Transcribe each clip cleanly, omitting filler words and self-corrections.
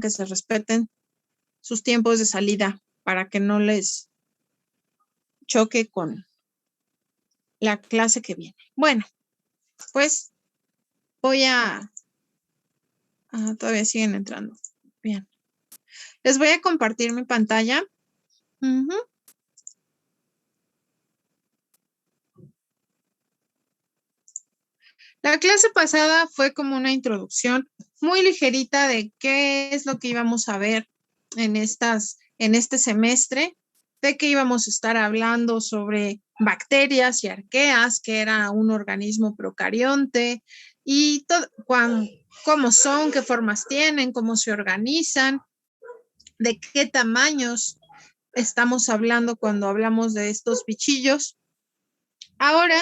que se respeten sus tiempos de salida para que no les choque con la clase que viene. Bueno, pues voy a... todavía siguen entrando. Bien. Les voy a compartir mi pantalla. La clase pasada fue como una introducción muy ligerita de qué es lo que íbamos a ver en este semestre, de que íbamos a estar hablando sobre bacterias y arqueas, que era un organismo procarionte, y cómo son, qué formas tienen, cómo se organizan, de qué tamaños estamos hablando cuando hablamos de estos bichillos. Ahora,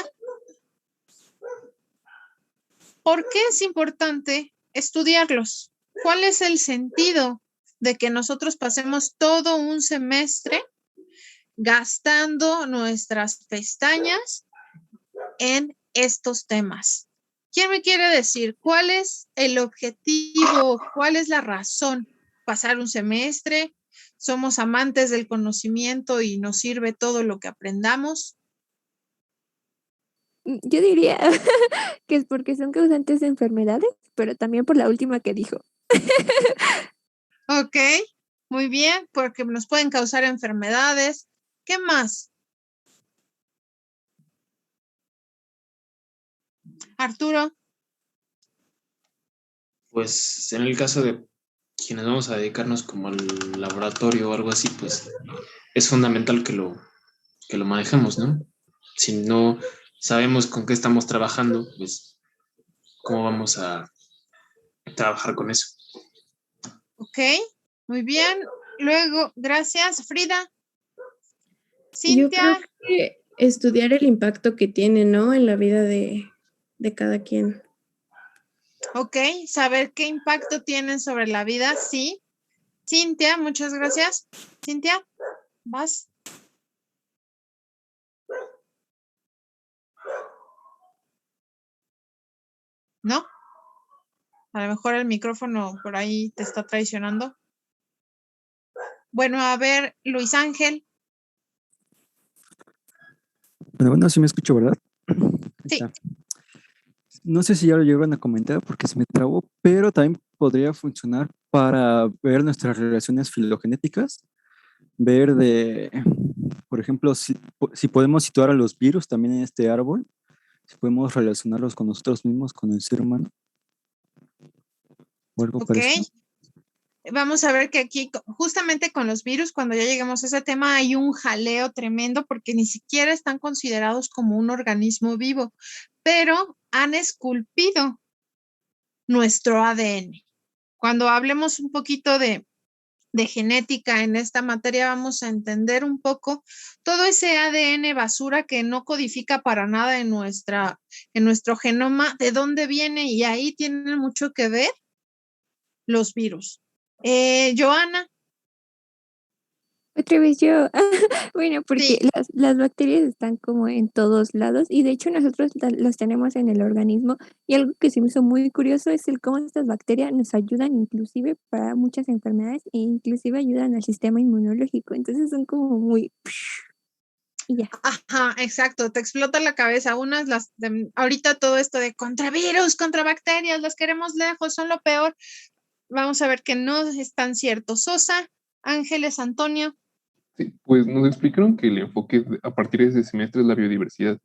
¿por qué es importante estudiarlos? ¿Cuál es el sentido de que nosotros pasemos todo un semestre gastando nuestras pestañas en estos temas? ¿Quién me quiere decir cuál es el objetivo, cuál es la razón? Pasar un semestre, somos amantes del conocimiento y nos sirve todo lo que aprendamos. Yo diría que es porque son causantes de enfermedades, pero también por la última que dijo. Ok, muy bien, porque nos pueden causar enfermedades. ¿Qué más? Arturo. Pues en el caso de quienes vamos a dedicarnos como al laboratorio o algo así, pues es fundamental que lo manejemos, ¿no? Si no sabemos con qué estamos trabajando, pues cómo vamos a trabajar con eso. Ok, muy bien. Luego, gracias, Frida. Yo creo Cintia. que estudiar el impacto que tiene, ¿no? En la vida de cada quien. Ok, saber qué impacto tienen sobre la vida, sí. Cintia, muchas gracias. Cintia, vas. ¿No? A lo mejor el micrófono por ahí te está traicionando. Bueno, a ver, Luis Ángel. Bueno, sí me escucho, ¿verdad? Sí. No sé si ya lo llevan a comentar porque se me trabó, pero también podría funcionar para ver nuestras relaciones filogenéticas, ver por ejemplo, si podemos situar a los virus también en este árbol, si podemos relacionarlos con nosotros mismos, con el ser humano, o algo parecido. Vamos a ver que aquí, justamente con los virus, cuando ya lleguemos a ese tema, hay un jaleo tremendo porque ni siquiera están considerados como un organismo vivo, pero han esculpido nuestro ADN. Cuando hablemos un poquito de genética en esta materia, vamos a entender un poco todo ese ADN basura que no codifica para nada en nuestro genoma, de dónde viene, y ahí tienen mucho que ver los virus. Joana. Otra vez yo. Bueno, porque Sí. las bacterias están como en todos lados y de hecho nosotros los tenemos en el organismo, y algo que se me hizo muy curioso es el cómo estas bacterias nos ayudan inclusive para muchas enfermedades e inclusive ayudan al sistema inmunológico. Entonces son como muy... Y ya. Ajá, exacto, te explota la cabeza. Ahorita todo esto de contra virus, contra bacterias, las queremos lejos, son lo peor. Vamos a ver que no es tan cierto. Sosa, Ángeles, Antonio. Sí, pues nos explicaron que el enfoque a partir de ese semestre es la biodiversidad.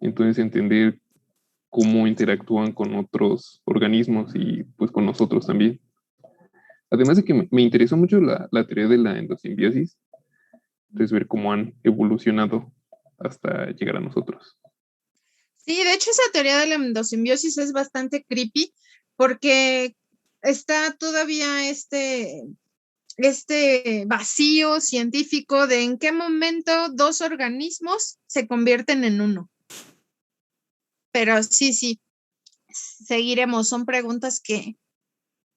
Entonces entender cómo interactúan con otros organismos y pues con nosotros también. Además de que me interesó mucho la teoría de la endosimbiosis, entonces ver cómo han evolucionado hasta llegar a nosotros. Sí, de hecho esa teoría de la endosimbiosis es bastante creepy porque está todavía este vacío científico de en qué momento dos organismos se convierten en uno. Pero sí, seguiremos. Son preguntas que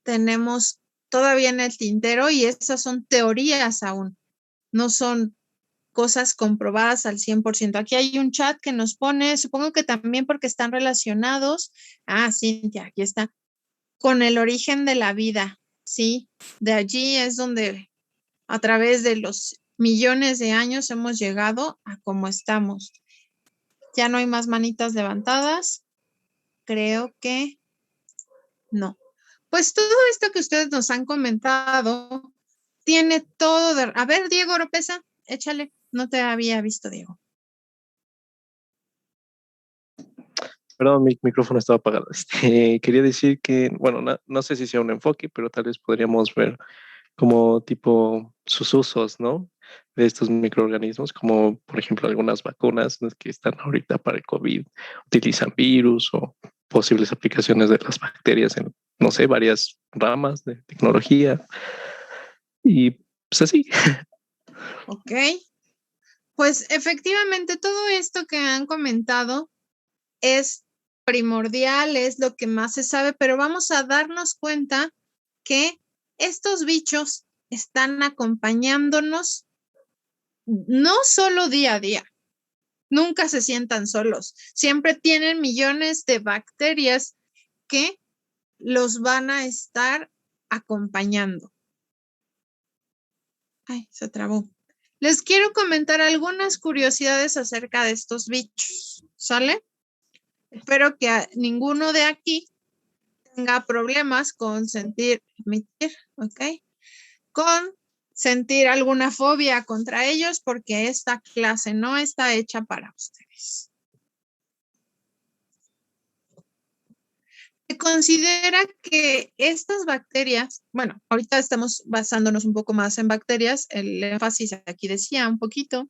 tenemos todavía en el tintero y esas son teorías aún, no son cosas comprobadas al 100%. Aquí hay un chat que nos pone, supongo que también porque están relacionados. Cintia, aquí está, con el origen de la vida. Sí, de allí es donde a través de los millones de años hemos llegado a como estamos. Ya no hay más manitas levantadas. Creo que no. Pues todo esto que ustedes nos han comentado tiene todo de... A ver, Diego Oropesa, échale. No te había visto, Diego. Perdón, mi micrófono estaba apagado. Quería decir que, bueno, no sé si sea un enfoque, pero tal vez podríamos ver como tipo sus usos, ¿no? De estos microorganismos, como por ejemplo algunas vacunas, ¿no?, que están ahorita para el COVID, utilizan virus o posibles aplicaciones de las bacterias en, no sé, varias ramas de tecnología. Y pues así. Ok. Pues efectivamente todo esto que han comentado es primordial, es lo que más se sabe, pero vamos a darnos cuenta que estos bichos están acompañándonos no solo día a día, nunca se sientan solos, siempre tienen millones de bacterias que los van a estar acompañando. Ay, se trabó. Les quiero comentar algunas curiosidades acerca de estos bichos, ¿sale? Espero que ninguno de aquí tenga problemas con ¿ok? Con sentir alguna fobia contra ellos, porque esta clase no está hecha para ustedes. Se considera que estas bacterias, bueno, ahorita estamos basándonos un poco más en bacterias, el énfasis aquí decía un poquito,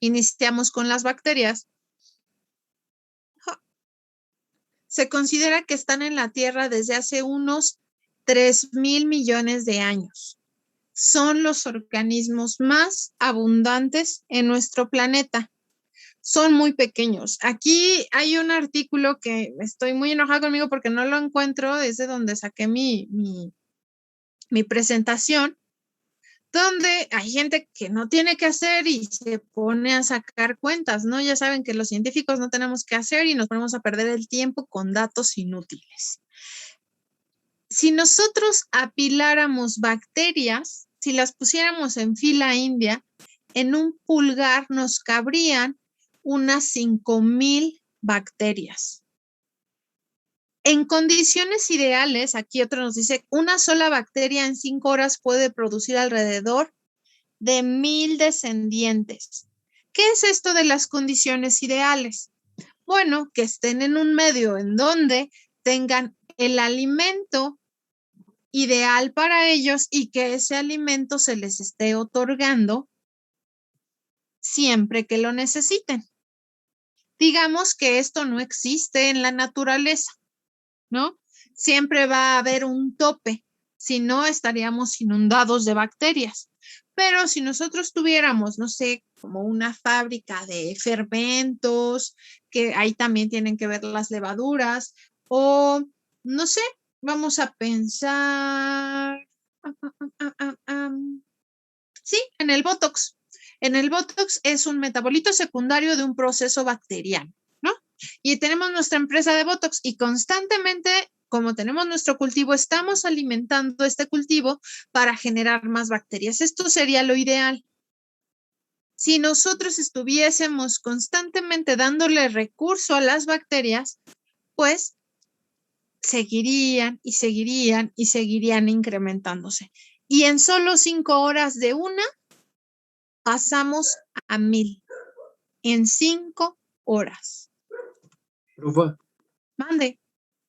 iniciamos con las bacterias. Se considera que están en la Tierra desde hace unos 3,000 millones de años. Son los organismos más abundantes en nuestro planeta. Son muy pequeños. Aquí hay un artículo que estoy muy enojada conmigo porque no lo encuentro, es de donde saqué mi presentación, donde hay gente que no tiene que hacer y se pone a sacar cuentas, ¿no? Ya saben que los científicos no tenemos que hacer y nos ponemos a perder el tiempo con datos inútiles. Si nosotros apiláramos bacterias, si las pusiéramos en fila india, en un pulgar nos cabrían unas 5,000 bacterias. En condiciones ideales, aquí otro nos dice, una sola bacteria en 5 horas puede producir alrededor de 1,000 descendientes. ¿Qué es esto de las condiciones ideales? Bueno, que estén en un medio en donde tengan el alimento ideal para ellos y que ese alimento se les esté otorgando siempre que lo necesiten. Digamos que esto no existe en la naturaleza, ¿no? Siempre va a haber un tope, si no estaríamos inundados de bacterias. Pero si nosotros tuviéramos, no sé, como una fábrica de fermentos, que ahí también tienen que ver las levaduras, o no sé, vamos a pensar, sí, en el Botox. En el Botox es un metabolito secundario de un proceso bacteriano, ¿no? Y tenemos nuestra empresa de Botox y constantemente, como tenemos nuestro cultivo, estamos alimentando este cultivo para generar más bacterias. Esto sería lo ideal. Si nosotros estuviésemos constantemente dándole recurso a las bacterias, pues seguirían y seguirían y seguirían incrementándose. Y en solo 5 horas de una, pasamos a 1,000. En 5 horas. Profa, Mande.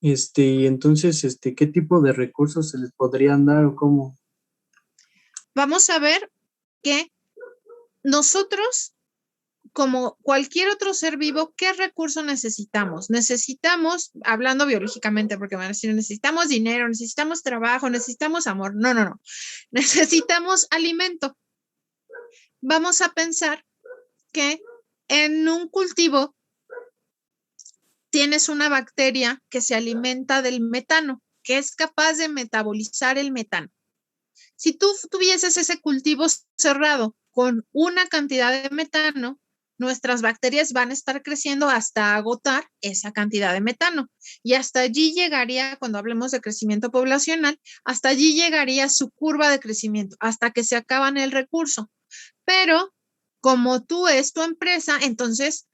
y entonces, ¿qué tipo de recursos se les podrían dar o cómo? Vamos a ver que nosotros, como cualquier otro ser vivo, ¿qué recurso necesitamos? Necesitamos, hablando biológicamente, porque van a decir, necesitamos dinero, necesitamos trabajo, necesitamos amor. No, no, no. Necesitamos alimento. Vamos a pensar que en un cultivo tienes una bacteria que se alimenta del metano, que es capaz de metabolizar el metano. Si tú tuvieses ese cultivo cerrado con una cantidad de metano, nuestras bacterias van a estar creciendo hasta agotar esa cantidad de metano. Y hasta allí llegaría, cuando hablemos de crecimiento poblacional, hasta allí llegaría su curva de crecimiento, hasta que se acaban el recurso. Pero como tú es tu empresa, entonces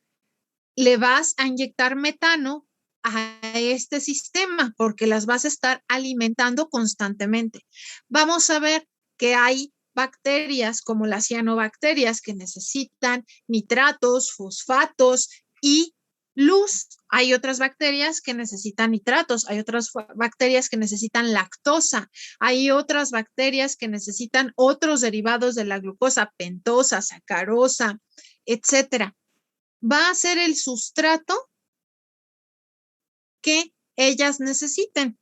le vas a inyectar metano a este sistema porque las vas a estar alimentando constantemente. Vamos a ver que hay bacterias como las cianobacterias que necesitan nitratos, fosfatos y luz. Hay otras bacterias que necesitan nitratos, hay otras bacterias que necesitan lactosa, hay otras bacterias que necesitan otros derivados de la glucosa, pentosa, sacarosa, etcétera. Va a ser el sustrato que ellas necesiten.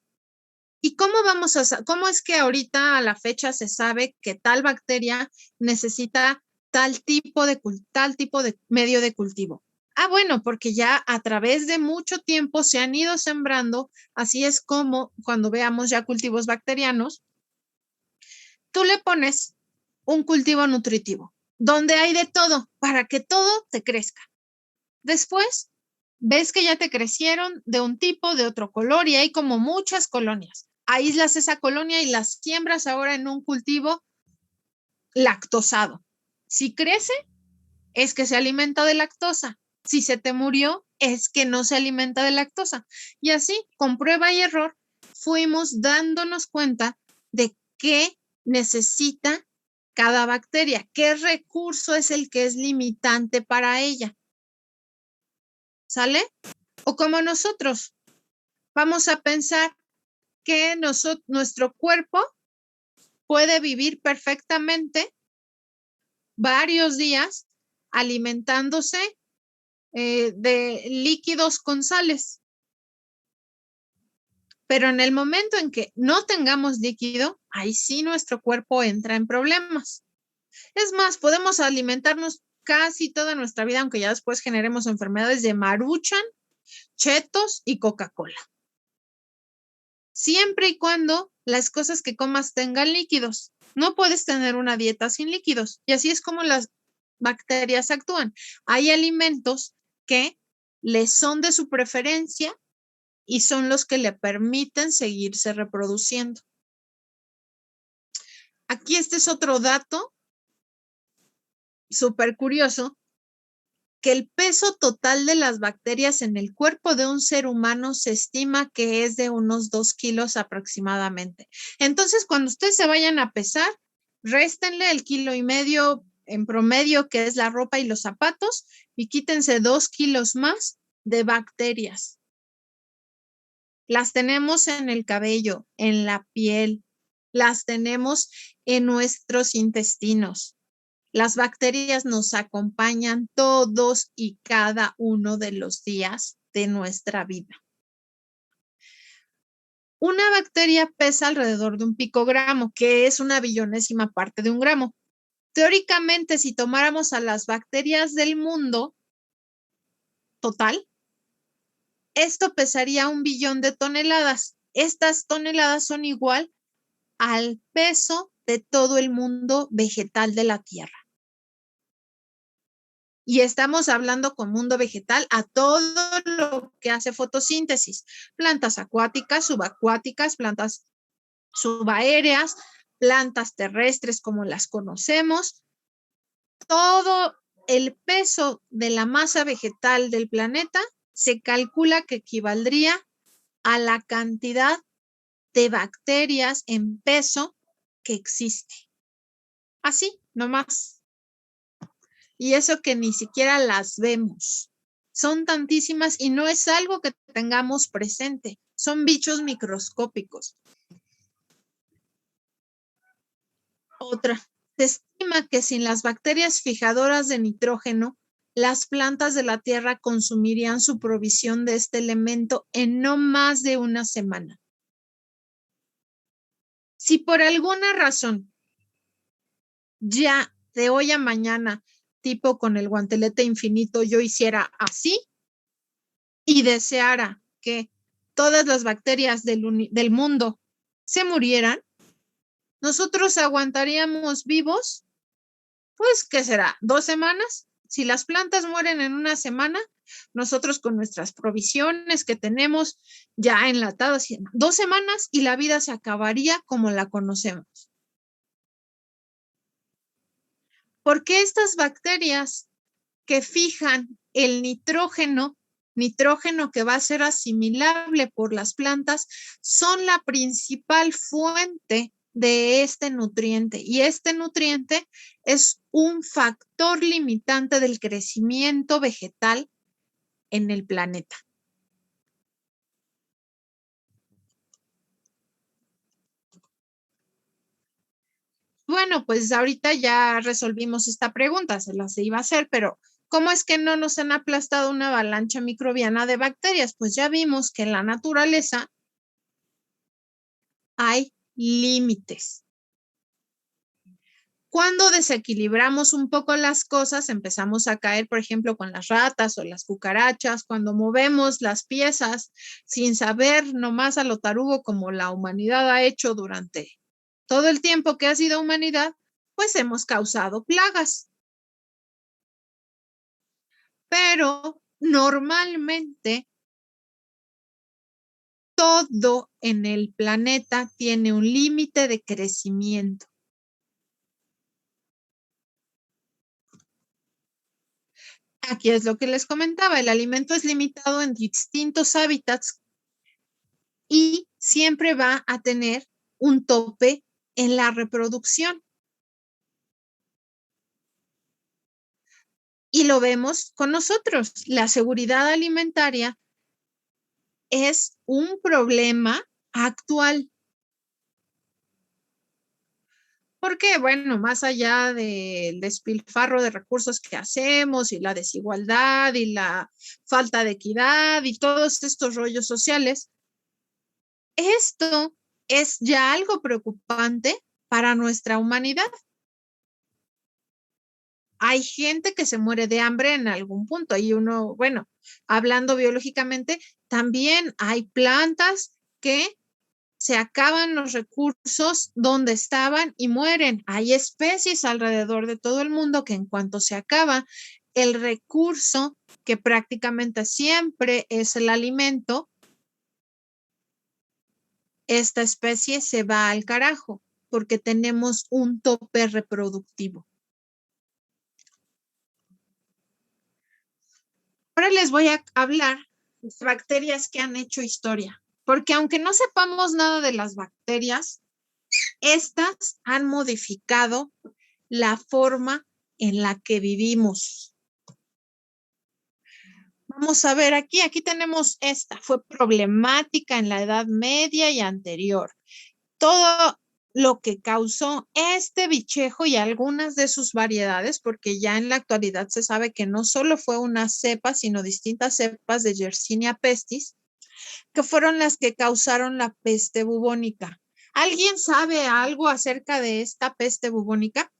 ¿Y cómo es que ahorita a la fecha se sabe que tal bacteria necesita tal tipo de medio de cultivo? Bueno, porque ya a través de mucho tiempo se han ido sembrando, así es como cuando veamos ya cultivos bacterianos, tú le pones un cultivo nutritivo, donde hay de todo, para que todo te crezca. Después, ves que ya te crecieron de un tipo, de otro color, y hay como muchas colonias. Aíslas esa colonia y las siembras ahora en un cultivo lactosado. Si crece, es que se alimenta de lactosa. Si se te murió, es que no se alimenta de lactosa. Y así, con prueba y error, fuimos dándonos cuenta de qué necesita cada bacteria, qué recurso es el que es limitante para ella. ¿Sale? O como nosotros, vamos a pensar que nuestro cuerpo puede vivir perfectamente varios días alimentándose de líquidos con sales. Pero en el momento en que no tengamos líquido, ahí sí nuestro cuerpo entra en problemas. Es más, podemos alimentarnos casi toda nuestra vida, aunque ya después generemos enfermedades de Maruchan, Chetos y Coca-Cola. Siempre y cuando las cosas que comas tengan líquidos. No puedes tener una dieta sin líquidos. Y así es como las bacterias actúan. Hay alimentos que les son de su preferencia y son los que le permiten seguirse reproduciendo. Aquí este es otro dato súper curioso, que el peso total de las bacterias en el cuerpo de un ser humano se estima que es de unos 2 kilos aproximadamente. Entonces, cuando ustedes se vayan a pesar, réstenle el 1,5 kilos en promedio, que es la ropa y los zapatos, y quítense 2 kilos más de bacterias. Las tenemos en el cabello, en la piel, las tenemos en nuestros intestinos. Las bacterias nos acompañan todos y cada uno de los días de nuestra vida. Una bacteria pesa alrededor de un picogramo, que es una billonésima parte de un gramo. Teóricamente, si tomáramos a las bacterias del mundo total, esto pesaría 1 billón de toneladas. Estas toneladas son igual al peso de todo el mundo vegetal de la Tierra. Y estamos hablando con mundo vegetal a todo lo que hace fotosíntesis. Plantas acuáticas, subacuáticas, plantas subaéreas, plantas terrestres como las conocemos. Todo el peso de la masa vegetal del planeta se calcula que equivaldría a la cantidad de bacterias en peso que existe. Así, nomás. Y eso que ni siquiera las vemos. Son tantísimas y no es algo que tengamos presente. Son bichos microscópicos. Otra, se estima que sin las bacterias fijadoras de nitrógeno, las plantas de la Tierra consumirían su provisión de este elemento en no más de una semana. Si por alguna razón ya de hoy a mañana, tipo con el guantelete infinito, yo hiciera así y deseara que todas las bacterias del mundo se murieran, nosotros aguantaríamos vivos, pues, ¿qué será? 2 semanas, Si las plantas mueren en una semana, nosotros con nuestras provisiones que tenemos ya enlatadas, 2 semanas y la vida se acabaría como la conocemos. Porque estas bacterias que fijan el nitrógeno que va a ser asimilable por las plantas, son la principal fuente de este nutriente. Y este nutriente es un factor limitante del crecimiento vegetal en el planeta. Bueno, pues ahorita ya resolvimos esta pregunta, se las iba a hacer, pero ¿cómo es que no nos han aplastado una avalancha microbiana de bacterias? Pues ya vimos que en la naturaleza hay límites. Cuando desequilibramos un poco las cosas, empezamos a caer, por ejemplo, con las ratas o las cucarachas, cuando movemos las piezas sin saber nomás a lo tarugo como la humanidad ha hecho durante todo el tiempo que ha sido humanidad, pues hemos causado plagas. Pero normalmente todo en el planeta tiene un límite de crecimiento. Aquí es lo que les comentaba, el alimento es limitado en distintos hábitats y siempre va a tener un tope en la reproducción. Y lo vemos con nosotros. La seguridad alimentaria es un problema actual. Porque, bueno, más allá del despilfarro de recursos que hacemos y la desigualdad y la falta de equidad y todos estos rollos sociales, esto es ya algo preocupante para nuestra humanidad. Hay gente que se muere de hambre en algún punto y uno, bueno, hablando biológicamente, también hay plantas que se acaban los recursos donde estaban y mueren. Hay especies alrededor de todo el mundo que en cuanto se acaba el recurso, que prácticamente siempre es el alimento, esta especie se va al carajo porque tenemos un tope reproductivo. Ahora les voy a hablar de bacterias que han hecho historia, porque aunque no sepamos nada de las bacterias, estas han modificado la forma en la que vivimos. Vamos a ver aquí tenemos esta, fue problemática en la Edad Media y anterior. Todo lo que causó este bichejo y algunas de sus variedades, porque ya en la actualidad se sabe que no solo fue una cepa, sino distintas cepas de Yersinia pestis, que fueron las que causaron la peste bubónica. ¿Alguien sabe algo acerca de esta peste bubónica?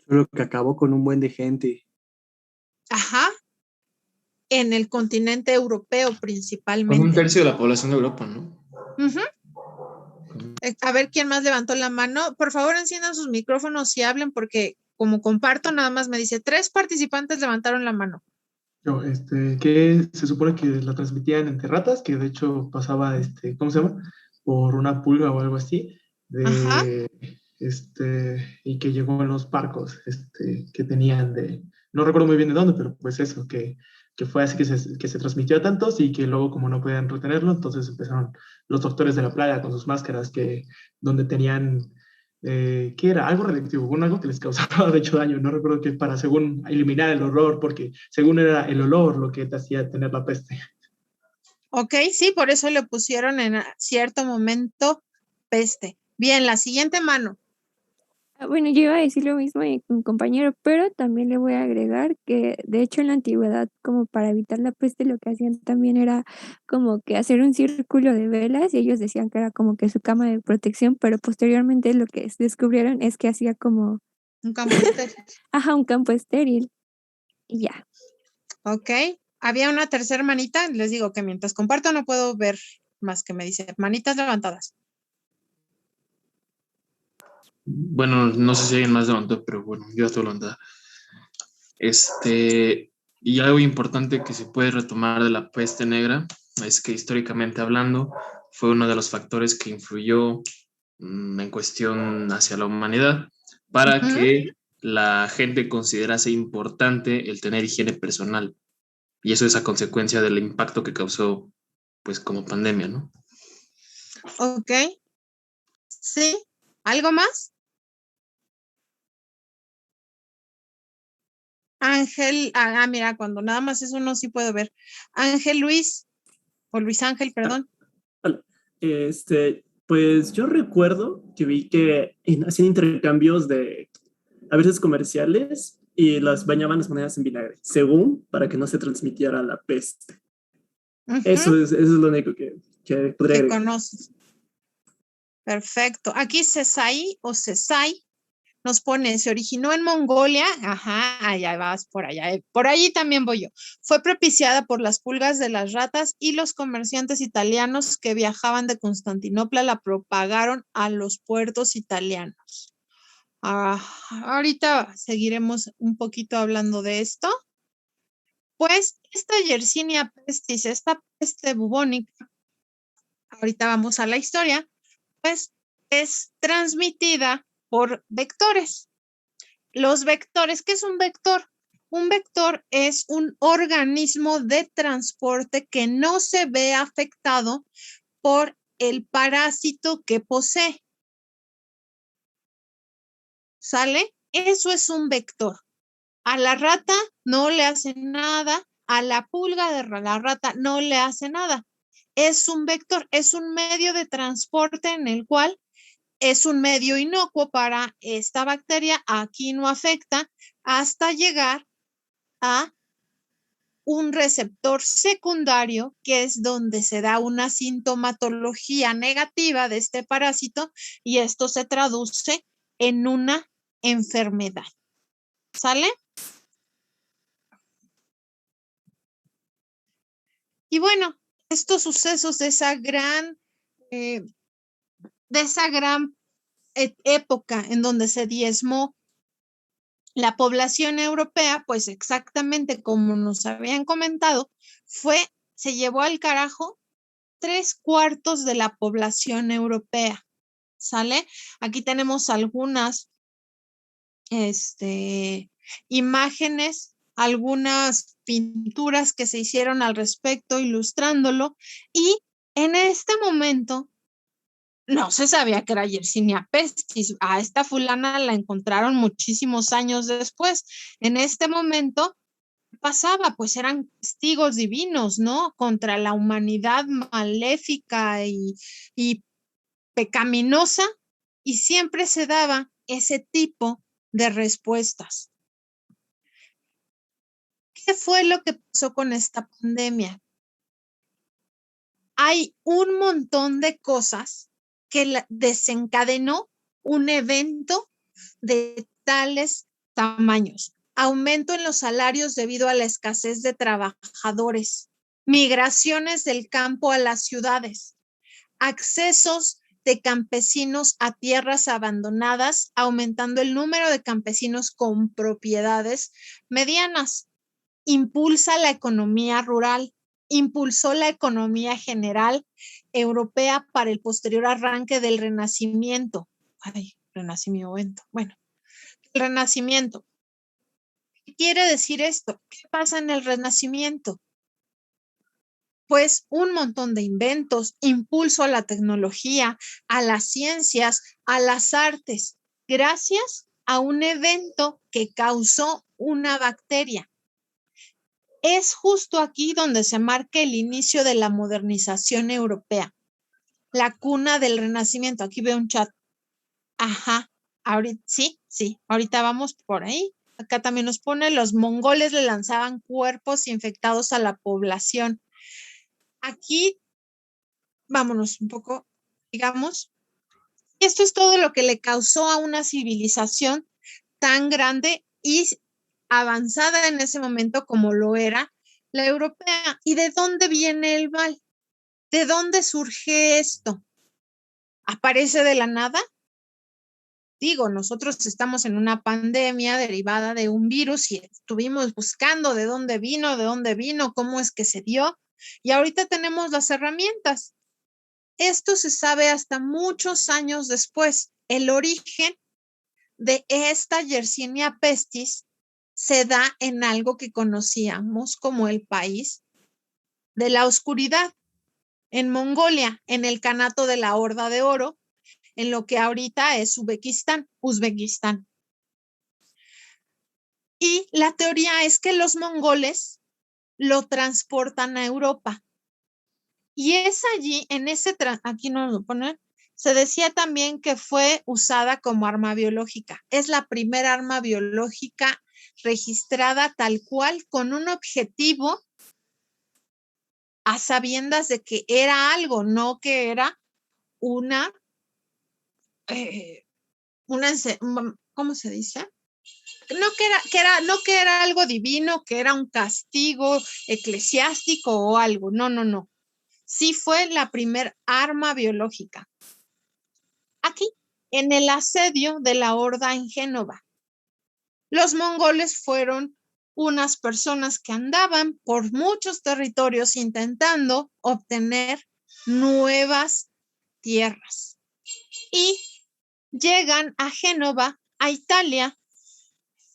Solo que acabó con un buen de gente. Ajá. En el continente europeo principalmente. Con 1/3 de la población de Europa, ¿no? Uh-huh. A ver quién más levantó la mano. Por favor, enciendan sus micrófonos y hablen porque como comparto, nada más me dice 3 participantes levantaron la mano. Yo, que se supone que la transmitían entre ratas, que de hecho pasaba, ¿cómo se llama? Por una pulga o algo así, Ajá. Y que llegó en los barcos, que tenían no recuerdo muy bien de dónde, pero pues eso, que fue así que se transmitió a tantos y que luego como no podían retenerlo, entonces empezaron los doctores de la playa con sus máscaras donde tenían, ¿qué era? Algo radiactivo, bueno, algo que les causaba de hecho daño, no recuerdo qué, para según eliminar el olor, porque según era el olor lo que te hacía tener la peste. Ok, sí, por eso le pusieron en cierto momento peste. Bien, la siguiente mano. Bueno, yo iba a decir lo mismo de mi compañero, pero también le voy a agregar que de hecho en la antigüedad, como para evitar la peste, lo que hacían también era como que hacer un círculo de velas y ellos decían que era como que su cama de protección, pero posteriormente lo que descubrieron es que hacía como... Un campo estéril. Ajá, un campo estéril. Y ya. Ok, había una tercera manita, les digo que mientras comparto no puedo ver más que me dice manitas levantadas. Bueno, no sé si alguien más levantó, pero bueno, yo estoy levantada. Y algo importante que se puede retomar de la peste negra es que históricamente hablando fue uno de los factores que influyó en cuestión hacia la humanidad para que la gente considerase importante el tener higiene personal. Y eso es a consecuencia del impacto que causó, pues, como pandemia, ¿no? Ok. Sí. ¿Algo más? Ángel, mira, cuando nada más es uno sí puedo ver. Ángel Luis, o Luis Ángel, perdón. Hola. Pues yo recuerdo que vi que hacían intercambios de a veces comerciales y las bañaban las monedas en vinagre, según para que no se transmitiera la peste. Eso es lo único que podría agregar. Conoces. Perfecto. Aquí Cesai o Cesai nos pone, se originó en Mongolia, allá vas por allá, por allí también voy yo. Fue propiciada por las pulgas de las ratas y los comerciantes italianos que viajaban de Constantinopla la propagaron a los puertos italianos. Ahorita seguiremos un poquito hablando de esto. Pues esta Yersinia pestis, esta peste bubónica, ahorita vamos a la historia, pues es transmitida por vectores. Los vectores, ¿qué es un vector? Un vector es un organismo de transporte que no se ve afectado por el parásito que posee. ¿Sale? Eso es un vector. A la rata no le hace nada, a la pulga de la rata no le hace nada. Es un vector, es un medio de transporte en el cual es un medio inocuo para esta bacteria, aquí no afecta, hasta llegar a un receptor secundario, que es donde se da una sintomatología negativa de este parásito y esto se traduce en una enfermedad. ¿Sale? Y bueno, estos sucesos de esa gran época en donde se diezmó la población europea, pues exactamente como nos habían comentado, se llevó al carajo 3/4 de la población europea. ¿Sale? Aquí tenemos algunas imágenes, algunas pinturas que se hicieron al respecto, ilustrándolo, y en este momento no se sabía que era Yersinia pestis. A esta fulana la encontraron muchísimos años después. En este momento pasaba, pues eran testigos divinos, ¿no? Contra la humanidad maléfica y pecaminosa, y siempre se daba ese tipo de respuestas. ¿Qué fue lo que pasó con esta pandemia? Hay un montón de cosas que desencadenó un evento de tales tamaños. Aumento en los salarios debido a la escasez de trabajadores, migraciones del campo a las ciudades, accesos de campesinos a tierras abandonadas, aumentando el número de campesinos con propiedades medianas. Impulsa la economía rural, impulsó la economía general europea para el posterior arranque del Renacimiento. Renacimiento. Bueno, el Renacimiento. ¿Qué quiere decir esto? ¿Qué pasa en el Renacimiento? Pues un montón de inventos, impulso a la tecnología, a las ciencias, a las artes, gracias a un evento que causó una bacteria. Es justo aquí donde se marca el inicio de la modernización europea, la cuna del Renacimiento. Aquí veo un chat. Ahorita, sí, ahorita vamos por ahí. Acá también nos pone, los mongoles le lanzaban cuerpos infectados a la población. Aquí, vámonos un poco, digamos, esto es todo lo que le causó a una civilización tan grande y avanzada en ese momento como lo era la europea. ¿Y de dónde viene el mal? ¿De dónde surge esto? ¿Aparece de la nada? digo, nosotros estamos en una pandemia derivada de un virus y estuvimos buscando de dónde vino, cómo es que se dio, y ahorita tenemos las herramientas. Esto se sabe hasta muchos años después. El origen de esta Yersinia pestis se da en algo que conocíamos como el país de la oscuridad, en Mongolia, en el Kanato de la Horda de Oro, en lo que ahorita es Uzbekistán. Y la teoría es que los mongoles lo transportan a Europa. Y es allí, aquí no lo ponen, se decía también que fue usada como arma biológica. Es la primera arma biológica registrada tal cual con un objetivo a sabiendas de que era algo, no que era una ¿cómo se dice? No que era algo divino, que era un castigo eclesiástico o algo. No. Sí fue la primer arma biológica. Aquí, en el asedio de la Horda en Génova, los mongoles fueron unas personas que andaban por muchos territorios intentando obtener nuevas tierras. Y llegan a Génova, a Italia,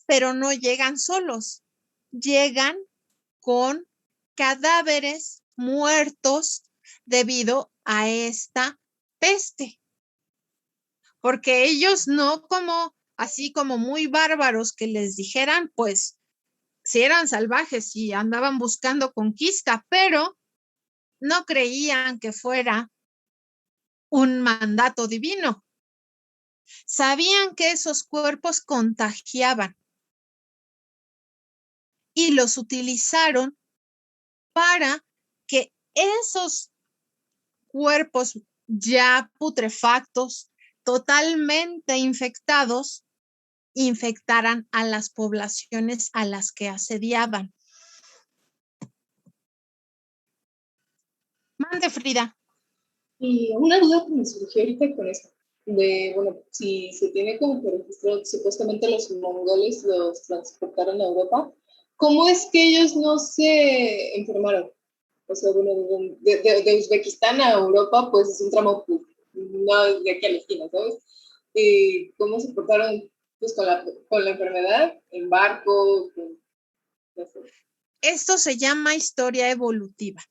pero no llegan solos, llegan con cadáveres muertos debido a esta peste. Porque ellos no así como muy bárbaros que les dijeran, pues, si eran salvajes y andaban buscando conquista, pero no creían que fuera un mandato divino. Sabían que esos cuerpos contagiaban y los utilizaron para que esos cuerpos ya putrefactos, totalmente infectados, infectaran a las poblaciones a las que asediaban. Mande, Frida. Y una duda que me surgió ahorita con esto, bueno, si se tiene como que registrado que supuestamente los mongoles los transportaron a Europa, ¿cómo es que ellos no se enfermaron? O sea, bueno, de Uzbekistán a Europa, pues es un tramo, pues, no de aquí a la esquina, ¿sabes? ¿Cómo se portaron pues, con la enfermedad? ¿En barco? Esto se llama historia evolutiva.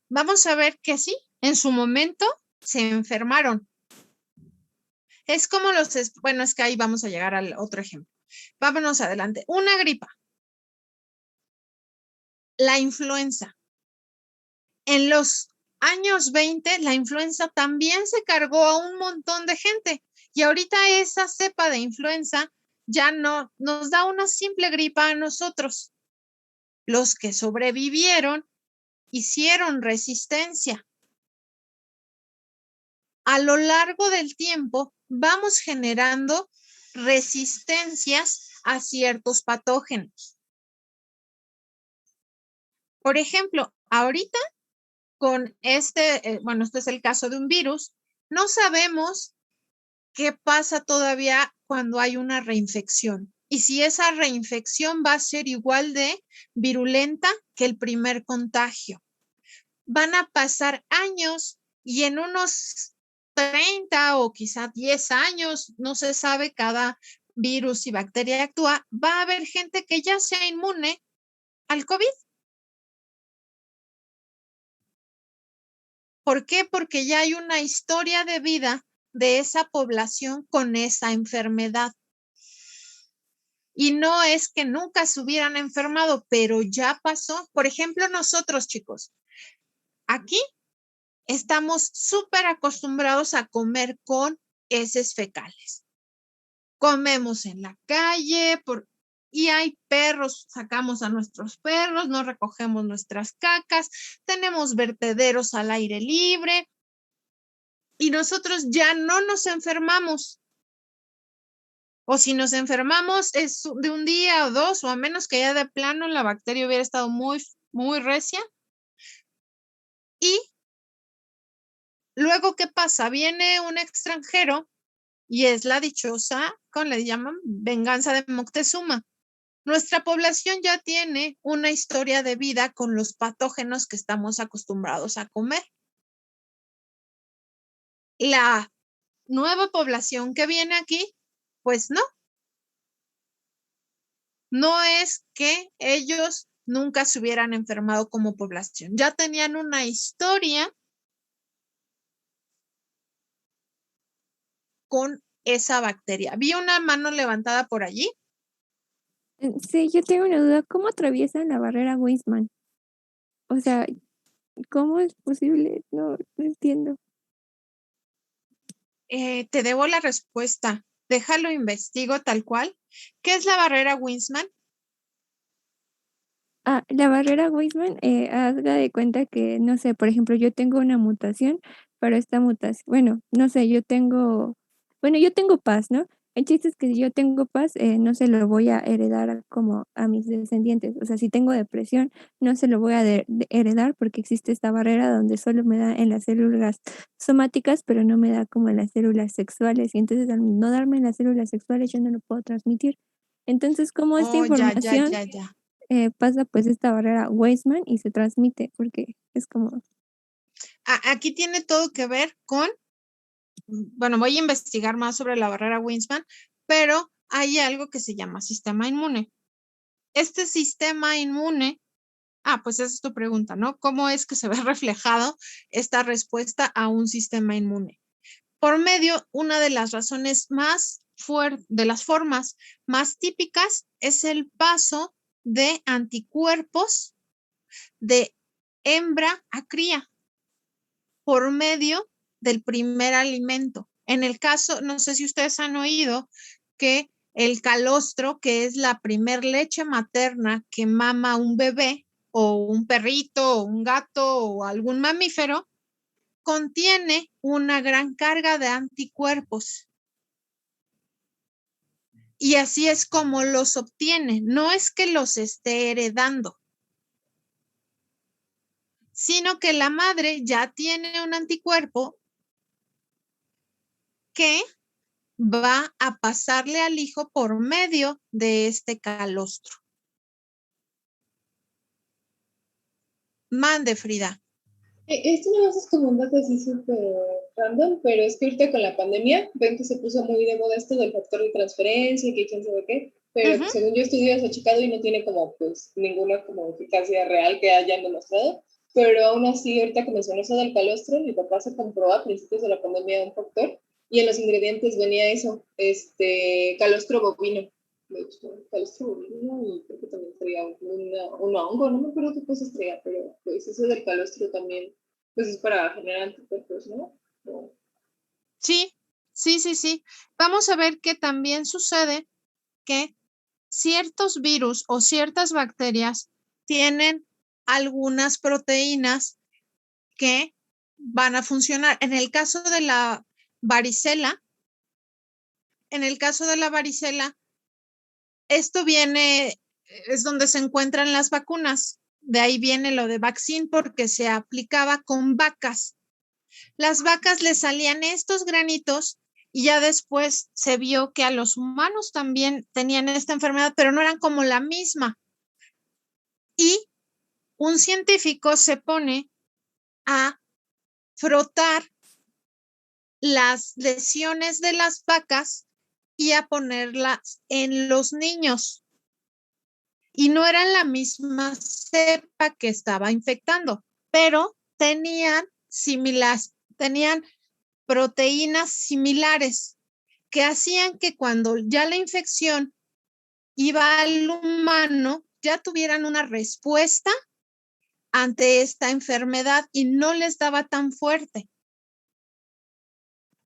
Vamos a ver que sí, en su momento se enfermaron. Es como bueno, es que ahí vamos a llegar al otro ejemplo. Vámonos adelante. Una gripa. La influenza. En los años 20, la influenza también se cargó a un montón de gente. Y ahorita esa cepa de influenza ya no nos da una simple gripa a nosotros. Los que sobrevivieron hicieron resistencia. A lo largo del tiempo vamos generando resistencias a ciertos patógenos. Por ejemplo, ahorita con este es el caso de un virus, no sabemos qué pasa todavía cuando hay una reinfección y si esa reinfección va a ser igual de virulenta que el primer contagio. Van a pasar años y en unos 30 o quizá 10 años, no se sabe, cada virus y bacteria actúa, va a haber gente que ya sea inmune al COVID. ¿Por qué? Porque ya hay una historia de vida de esa población con esa enfermedad. Y no es que nunca se hubieran enfermado, pero ya pasó. Por ejemplo, nosotros, chicos, aquí estamos súper acostumbrados a comer con heces fecales. Comemos en la calle y hay perros, sacamos a nuestros perros, no recogemos nuestras cacas, tenemos vertederos al aire libre y nosotros ya no nos enfermamos. O si nos enfermamos es de un día o dos, o a menos que ya de plano la bacteria hubiera estado muy, muy recia. Y luego, ¿qué pasa? Viene un extranjero y es la dichosa, ¿cómo le llaman? Venganza de Moctezuma. Nuestra población ya tiene una historia de vida con los patógenos que estamos acostumbrados a comer. La nueva población que viene aquí, pues no. No es que ellos nunca se hubieran enfermado como población. Ya tenían una historia con esa bacteria. Vi una mano levantada por allí. Sí, yo tengo una duda, ¿cómo atraviesan la barrera Weismann? O sea, ¿cómo es posible? No entiendo. Te debo la respuesta. Déjalo investigo tal cual. ¿Qué es la barrera Weismann? La barrera Weismann, haga de cuenta que, no sé, por ejemplo, yo tengo una mutación, pero esta mutación, bueno, no sé, yo tengo paz, ¿no? El chiste es que si yo tengo paz, no se lo voy a heredar como a mis descendientes. O sea, si tengo depresión, no se lo voy a heredar porque existe esta barrera donde solo me da en las células somáticas, pero no me da como en las células sexuales. Y entonces al no darme en las células sexuales, yo no lo puedo transmitir. Entonces, como esta Oh, ya. información pasa pues esta barrera Weismann y se transmite porque es como... Aquí tiene todo que ver con, bueno, voy a investigar más sobre la barrera Weismann, pero hay algo que se llama sistema inmune. Este sistema inmune, pues esa es tu pregunta, ¿no? ¿Cómo es que se ve reflejado esta respuesta a un sistema inmune? Por medio, una de las razones más fuertes, de las formas más típicas, es el paso de anticuerpos de hembra a cría por medio del primer alimento. En el caso, no sé si ustedes han oído que el calostro, que es la primer leche materna que mama un bebé o un perrito o un gato o algún mamífero, contiene una gran carga de anticuerpos. Y así es como los obtiene. No es que los esté heredando, sino que la madre ya tiene un anticuerpo que va a pasarle al hijo por medio de este calostro. Mande, Frida. Esto no es como un dato así súper random, pero es que ahorita con la pandemia, ven que se puso muy de moda esto del factor de transferencia, que quién sabe qué, pero según yo estudié eso checado y no tiene como pues ninguna como eficacia real que hayan demostrado, pero aún así ahorita que mencionó eso del calostro, mi papá se compró a principios de la pandemia un factor y en los ingredientes venía eso, calostro bovino. De hecho, calostro bovino y creo que también traía un hongo, no me acuerdo qué cosa traía, pero pues eso del calostro también, pues es para generar anticuerpos, ¿no? Sí. Vamos a ver que también sucede que ciertos virus o ciertas bacterias tienen algunas proteínas que van a funcionar. En el caso de la varicela, esto viene, es donde se encuentran las vacunas. De ahí viene lo de vaccine porque se aplicaba con vacas. Las vacas le salían estos granitos y ya después se vio que a los humanos también tenían esta enfermedad, pero no eran como la misma. Y un científico se pone a frotar las lesiones de las vacas y a ponerlas en los niños. Y no eran la misma cepa que estaba infectando, pero tenían proteínas similares que hacían que cuando ya la infección iba al humano, ya tuvieran una respuesta ante esta enfermedad y no les daba tan fuerte.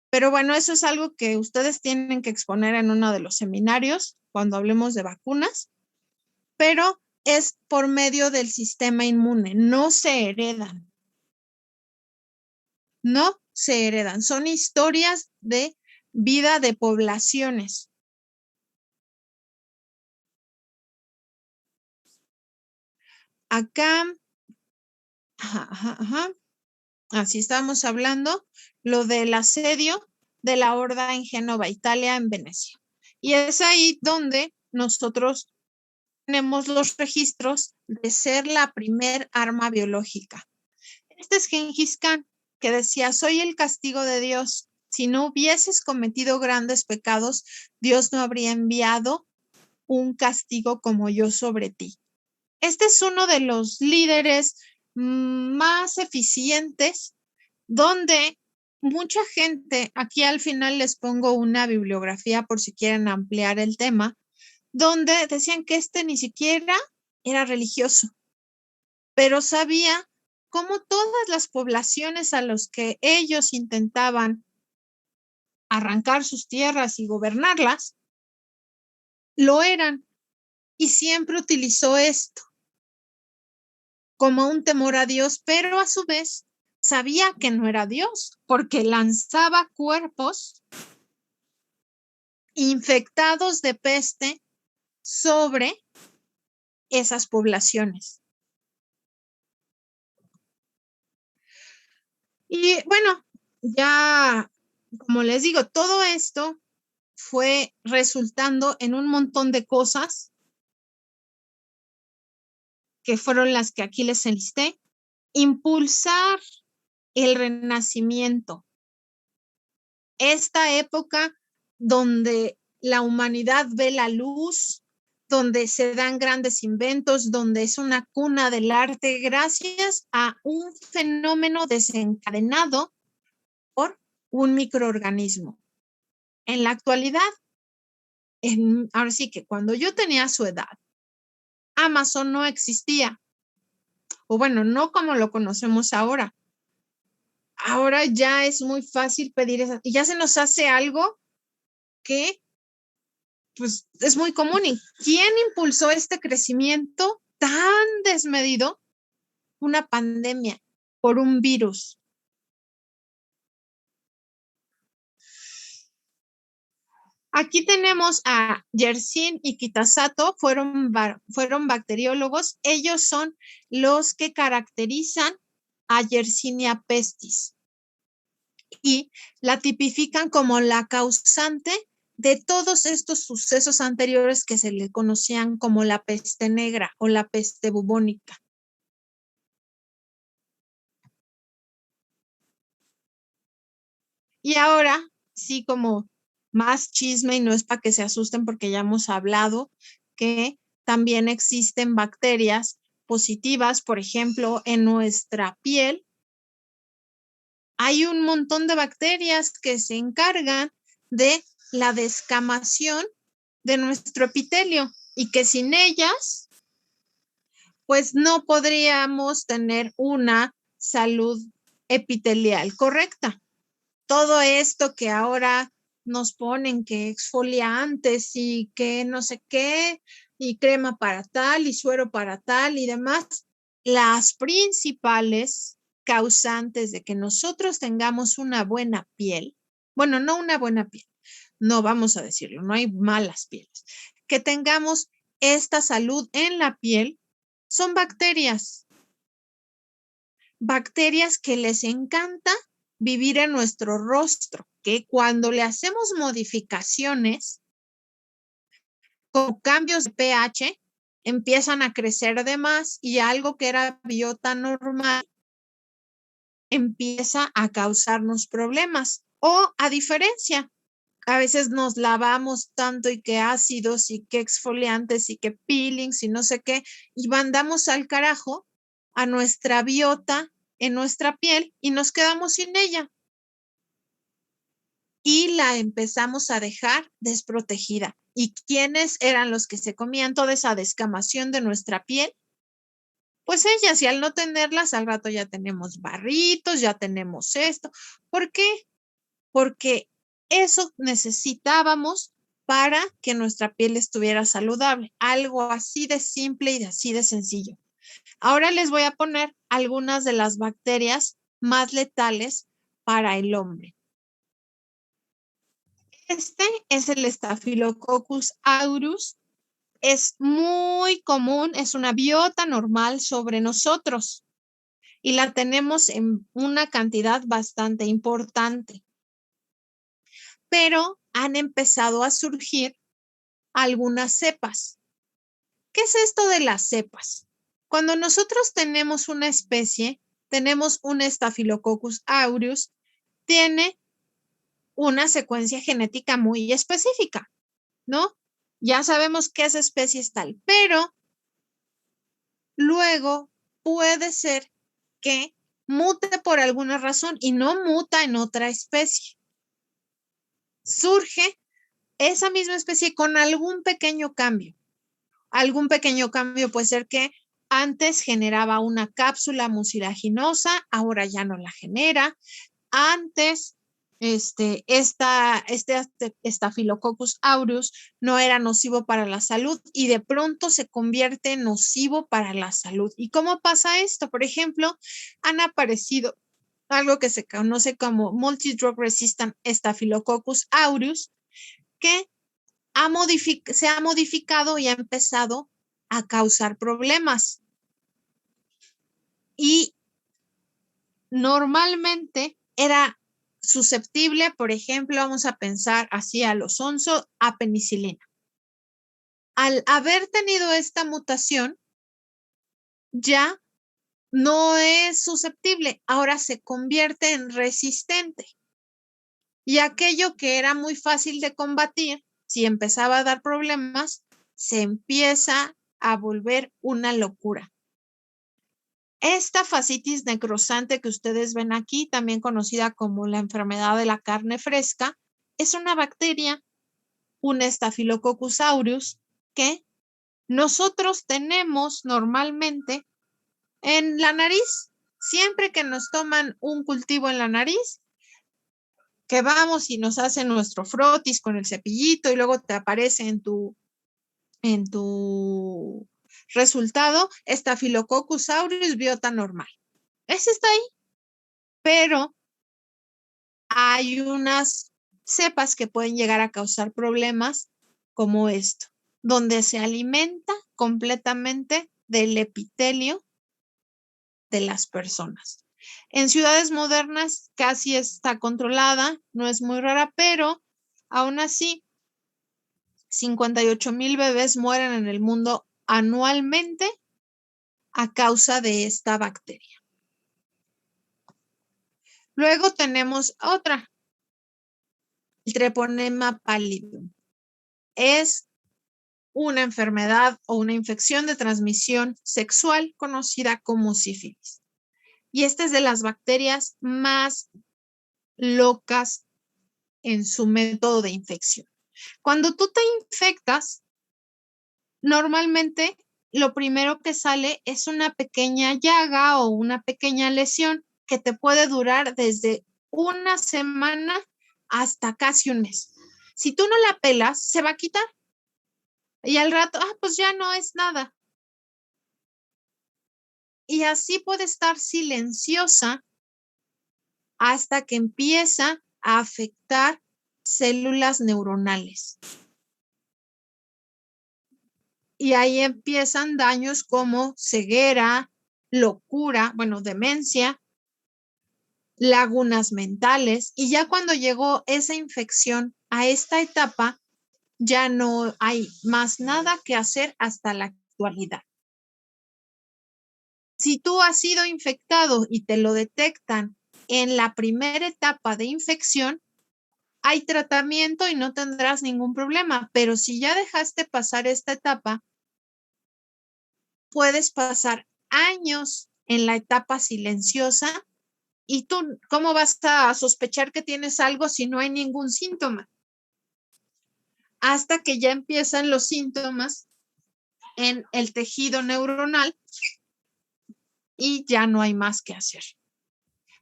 Pero bueno, eso es algo que ustedes tienen que exponer en uno de los seminarios cuando hablemos de vacunas, pero es por medio del sistema inmune, no se heredan. No se heredan, son historias de vida de poblaciones. Acá, así estamos hablando, lo del asedio de la Horda en Génova, Italia, en Venecia. Y es ahí donde nosotros tenemos los registros de ser la primer arma biológica. Este es Gengis Khan, que decía, soy el castigo de Dios. Si no hubieses cometido grandes pecados, Dios no habría enviado un castigo como yo sobre ti. Este es uno de los líderes más eficientes, donde mucha gente, aquí al final les pongo una bibliografía por si quieren ampliar el tema, donde decían que este ni siquiera era religioso, pero sabía cómo todas las poblaciones a los que ellos intentaban arrancar sus tierras y gobernarlas, lo eran, y siempre utilizó esto como un temor a Dios, pero a su vez sabía que no era Dios, porque lanzaba cuerpos infectados de peste sobre esas poblaciones. Y bueno, ya, como les digo, todo esto fue resultando en un montón de cosas que fueron las que aquí les enlisté. Impulsar el renacimiento. Esta época donde la humanidad ve la luz, donde se dan grandes inventos, donde es una cuna del arte, gracias a un fenómeno desencadenado por un microorganismo. En la actualidad, ahora sí que cuando yo tenía su edad, Amazon no existía, o bueno, no como lo conocemos ahora. Ahora ya es muy fácil pedir eso, y ya se nos hace algo que pues es muy común. ¿Y quién impulsó este crecimiento tan desmedido? Una pandemia por un virus. Aquí tenemos a Yersin y Kitasato, fueron bacteriólogos. Ellos son los que caracterizan a Yersinia pestis y la tipifican como la causante de todos estos sucesos anteriores que se le conocían como la peste negra o la peste bubónica. Y ahora, sí, como más chisme, y no es para que se asusten porque ya hemos hablado que también existen bacterias positivas, por ejemplo, en nuestra piel. Hay un montón de bacterias que se encargan de la descamación de nuestro epitelio y que sin ellas, pues no podríamos tener una salud epitelial correcta. Todo esto que ahora nos ponen que exfoliantes y que no sé qué, y crema para tal y suero para tal y demás, las principales causantes de que nosotros tengamos una buena piel, bueno, no una buena piel, no vamos a decirlo, no hay malas pieles, que tengamos esta salud en la piel, son bacterias. Bacterias que les encanta vivir en nuestro rostro, que cuando le hacemos modificaciones, con cambios de pH, empiezan a crecer de más y algo que era biota normal empieza a causarnos problemas. O a diferencia, a veces nos lavamos tanto y que ácidos y que exfoliantes y que peelings y no sé qué, y mandamos al carajo a nuestra biota en nuestra piel y nos quedamos sin ella. Y la empezamos a dejar desprotegida. ¿Y quiénes eran los que se comían toda esa descamación de nuestra piel? Pues ellas, y al no tenerlas, al rato ya tenemos barritos, ya tenemos esto. ¿Por qué? Porque eso necesitábamos para que nuestra piel estuviera saludable. Algo así de simple y así de sencillo. Ahora les voy a poner algunas de las bacterias más letales para el hombre. Este es el Staphylococcus aureus. Es muy común, es una biota normal sobre nosotros y la tenemos en una cantidad bastante importante. pero han empezado a surgir algunas cepas. ¿Qué es esto de las cepas? Cuando nosotros tenemos una especie, tenemos un Staphylococcus aureus, tiene una secuencia genética muy específica, ¿no? Ya sabemos que esa especie es tal, pero luego puede ser que mute por alguna razón y no muta en otra especie. Surge esa misma especie con algún pequeño cambio. Algún pequeño cambio puede ser que antes generaba una cápsula mucilaginosa, ahora ya no la genera. Antes, Staphylococcus aureus no era nocivo para la salud y de pronto se convierte en nocivo para la salud. ¿Y cómo pasa esto? Por ejemplo, han aparecido algo que se conoce como multidrug resistant Staphylococcus aureus, que se ha modificado y ha empezado a causar problemas. Y normalmente era susceptible, por ejemplo, vamos a pensar así a los onzo, a penicilina. Al haber tenido esta mutación, ya no es susceptible, ahora se convierte en resistente. Y aquello que era muy fácil de combatir, si empezaba a dar problemas, se empieza a volver una locura. Esta fascitis necrosante que ustedes ven aquí, también conocida como la enfermedad de la carne fresca, es una bacteria, un Staphylococcus aureus, que nosotros tenemos normalmente en la nariz. Siempre que nos toman un cultivo en la nariz, que vamos y nos hacen nuestro frotis con el cepillito y luego te aparece en tu resultado Staphylococcus aureus biota normal. Ese está ahí, pero hay unas cepas que pueden llegar a causar problemas como esto, donde se alimenta completamente del epitelio de las personas. En ciudades modernas casi está controlada, no es muy rara, pero aún así 58,000 bebés mueren en el mundo anualmente a causa de esta bacteria. Luego tenemos otra, el Treponema pallidum. Es una enfermedad o una infección de transmisión sexual conocida como sífilis. Y esta es de las bacterias más locas en su método de infección. Cuando tú te infectas, normalmente lo primero que sale es una pequeña llaga o una pequeña lesión que te puede durar desde una semana hasta casi un mes. Si tú no la pelas, se va a quitar. Y al rato, pues ya no es nada. Y así puede estar silenciosa hasta que empieza a afectar células neuronales. Y ahí empiezan daños como ceguera, locura, demencia, lagunas mentales. Y ya cuando llegó esa infección a esta etapa, ya no hay más nada que hacer hasta la actualidad. Si tú has sido infectado y te lo detectan en la primera etapa de infección, hay tratamiento y no tendrás ningún problema. Pero si ya dejaste pasar esta etapa, puedes pasar años en la etapa silenciosa y tú, ¿cómo vas a sospechar que tienes algo si no hay ningún síntoma? Hasta que ya empiezan los síntomas en el tejido neuronal y ya no hay más que hacer.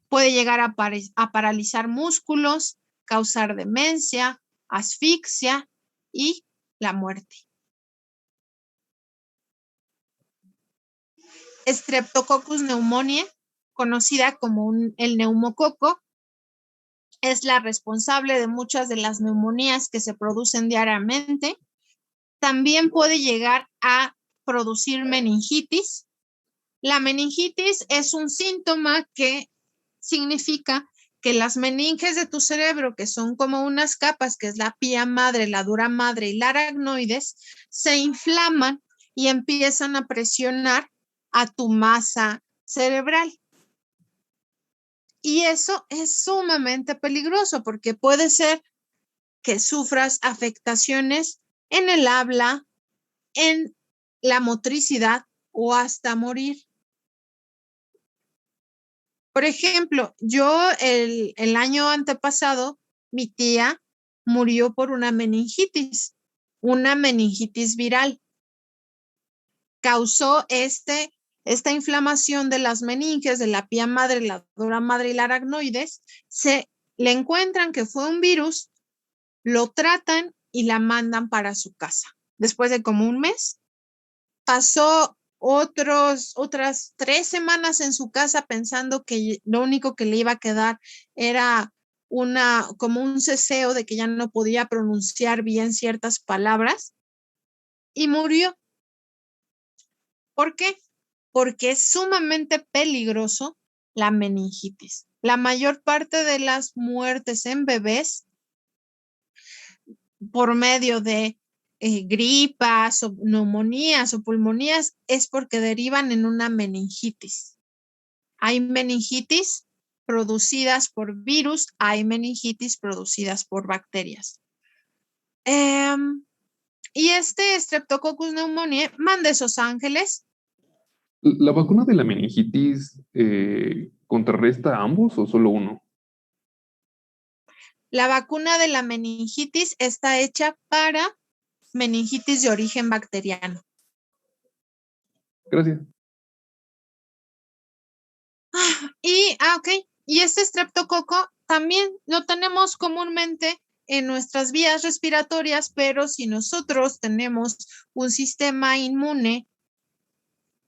Puede llegar a paralizar músculos, causar demencia, asfixia y la muerte. Streptococcus pneumoniae, conocida como el neumococo, es la responsable de muchas de las neumonías que se producen diariamente. También puede llegar a producir meningitis. La meningitis es un síntoma que significa que las meninges de tu cerebro, que son como unas capas, que es la pía madre, la dura madre y la aracnoides, se inflaman y empiezan a presionar a tu masa cerebral. Y eso es sumamente peligroso porque puede ser que sufras afectaciones en el habla, en la motricidad o hasta morir. Por ejemplo, yo el año antepasado, mi tía murió por una meningitis viral. Causó esta inflamación de las meninges, de la pía madre, la dura madre y la aracnoides. Le encuentran que fue un virus, lo tratan y la mandan para su casa. Después de como un mes, pasó otras 3 semanas en su casa pensando que lo único que le iba a quedar era como un ceseo de que ya no podía pronunciar bien ciertas palabras y murió. ¿Por qué? Porque es sumamente peligroso la meningitis. La mayor parte de las muertes en bebés por medio de gripas o neumonías o pulmonías es porque derivan en una meningitis. Hay meningitis producidas por virus, hay meningitis producidas por bacterias. Y Streptococcus pneumoniae, manda esos ángeles. ¿La vacuna de la meningitis contrarresta a ambos o solo uno? La vacuna de la meningitis está hecha para meningitis de origen bacteriano. Gracias. Ok. Y estreptococo también lo tenemos comúnmente en nuestras vías respiratorias, pero si nosotros tenemos un sistema inmune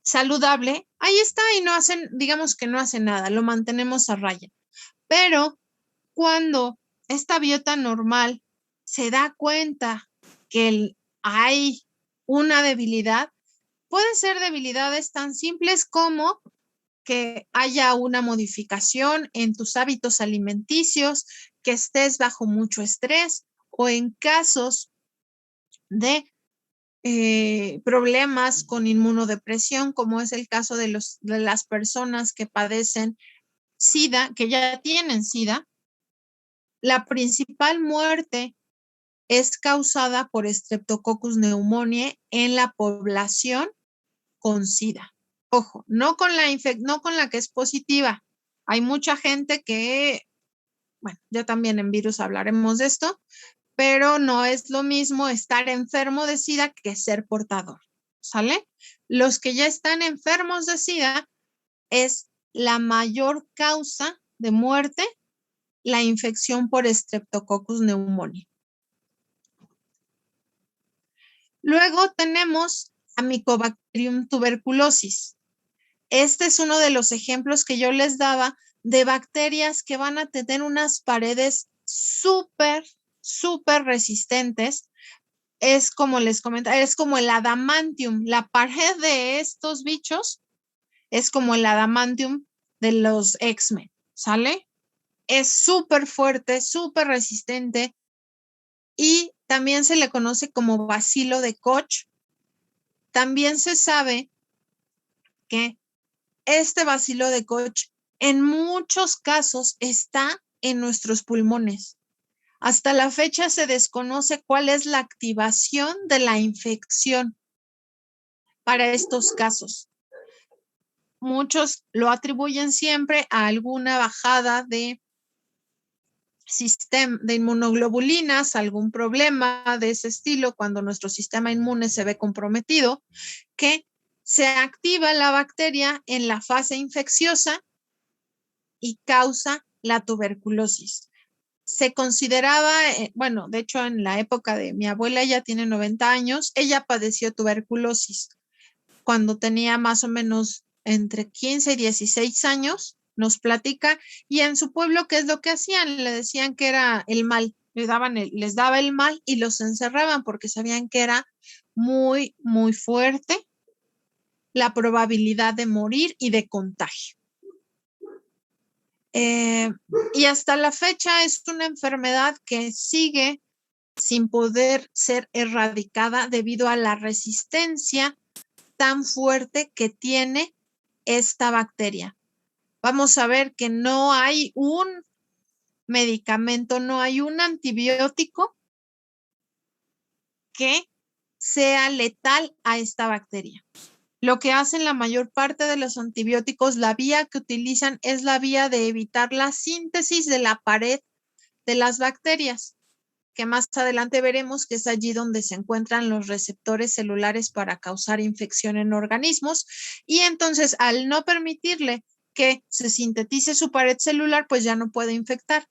saludable, ahí está y no hacen, digamos que no hace nada, lo mantenemos a raya. Pero cuando esta biota normal se da cuenta que hay una debilidad, pueden ser debilidades tan simples como que haya una modificación en tus hábitos alimenticios, que estés bajo mucho estrés o en casos de problemas con inmunodepresión, como es el caso de las personas que padecen SIDA, que ya tienen SIDA. La principal muerte es causada por Streptococcus pneumoniae en la población con SIDA. Ojo, no con la que es positiva. Hay mucha gente que, bueno, ya también en virus hablaremos de esto, pero no es lo mismo estar enfermo de SIDA que ser portador, ¿sale? Los que ya están enfermos de SIDA es la mayor causa de muerte, la infección por Streptococcus pneumoniae. Luego tenemos a Mycobacterium tuberculosis. Este es uno de los ejemplos que yo les daba de bacterias que van a tener unas paredes súper resistentes. Es como les comentaba, es como el adamantium. La pared de estos bichos es como el adamantium de los X-Men, ¿sale? Es súper fuerte, súper resistente y también se le conoce como bacilo de Koch. También se sabe que este bacilo de Koch en muchos casos está en nuestros pulmones. Hasta la fecha se desconoce cuál es la activación de la infección para estos casos. Muchos lo atribuyen siempre a alguna bajada de inmunoglobulinas, algún problema de ese estilo cuando nuestro sistema inmune se ve comprometido, que se activa la bacteria en la fase infecciosa y causa la tuberculosis. Se consideraba, bueno, de hecho en la época de mi abuela, ella tiene 90 años, ella padeció tuberculosis cuando tenía más o menos entre 15 y 16 años, nos platica, y en su pueblo, ¿qué es lo que hacían? Le decían que era el mal, les daba el mal y los encerraban porque sabían que era muy fuerte la probabilidad de morir y de contagio. Y hasta la fecha es una enfermedad que sigue sin poder ser erradicada debido a la resistencia tan fuerte que tiene esta bacteria. Vamos a ver que no hay un medicamento, no hay un antibiótico que sea letal a esta bacteria. Lo que hacen la mayor parte de los antibióticos, la vía que utilizan es la vía de evitar la síntesis de la pared de las bacterias, que más adelante veremos que es allí donde se encuentran los receptores celulares para causar infección en organismos. Y entonces, al no permitirle que se sintetice su pared celular, pues ya no puede infectar.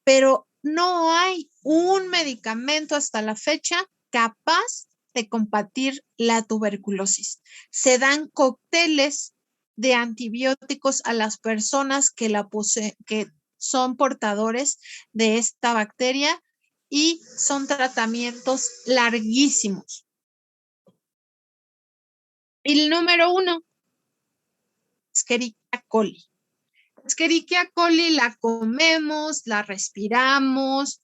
Pero no hay un medicamento hasta la fecha capaz de combatir la tuberculosis. Se dan cócteles de antibióticos a las personas que que son portadores de esta bacteria y son tratamientos larguísimos. Y el número 1, Escherichia coli. Escherichia coli la comemos, la respiramos,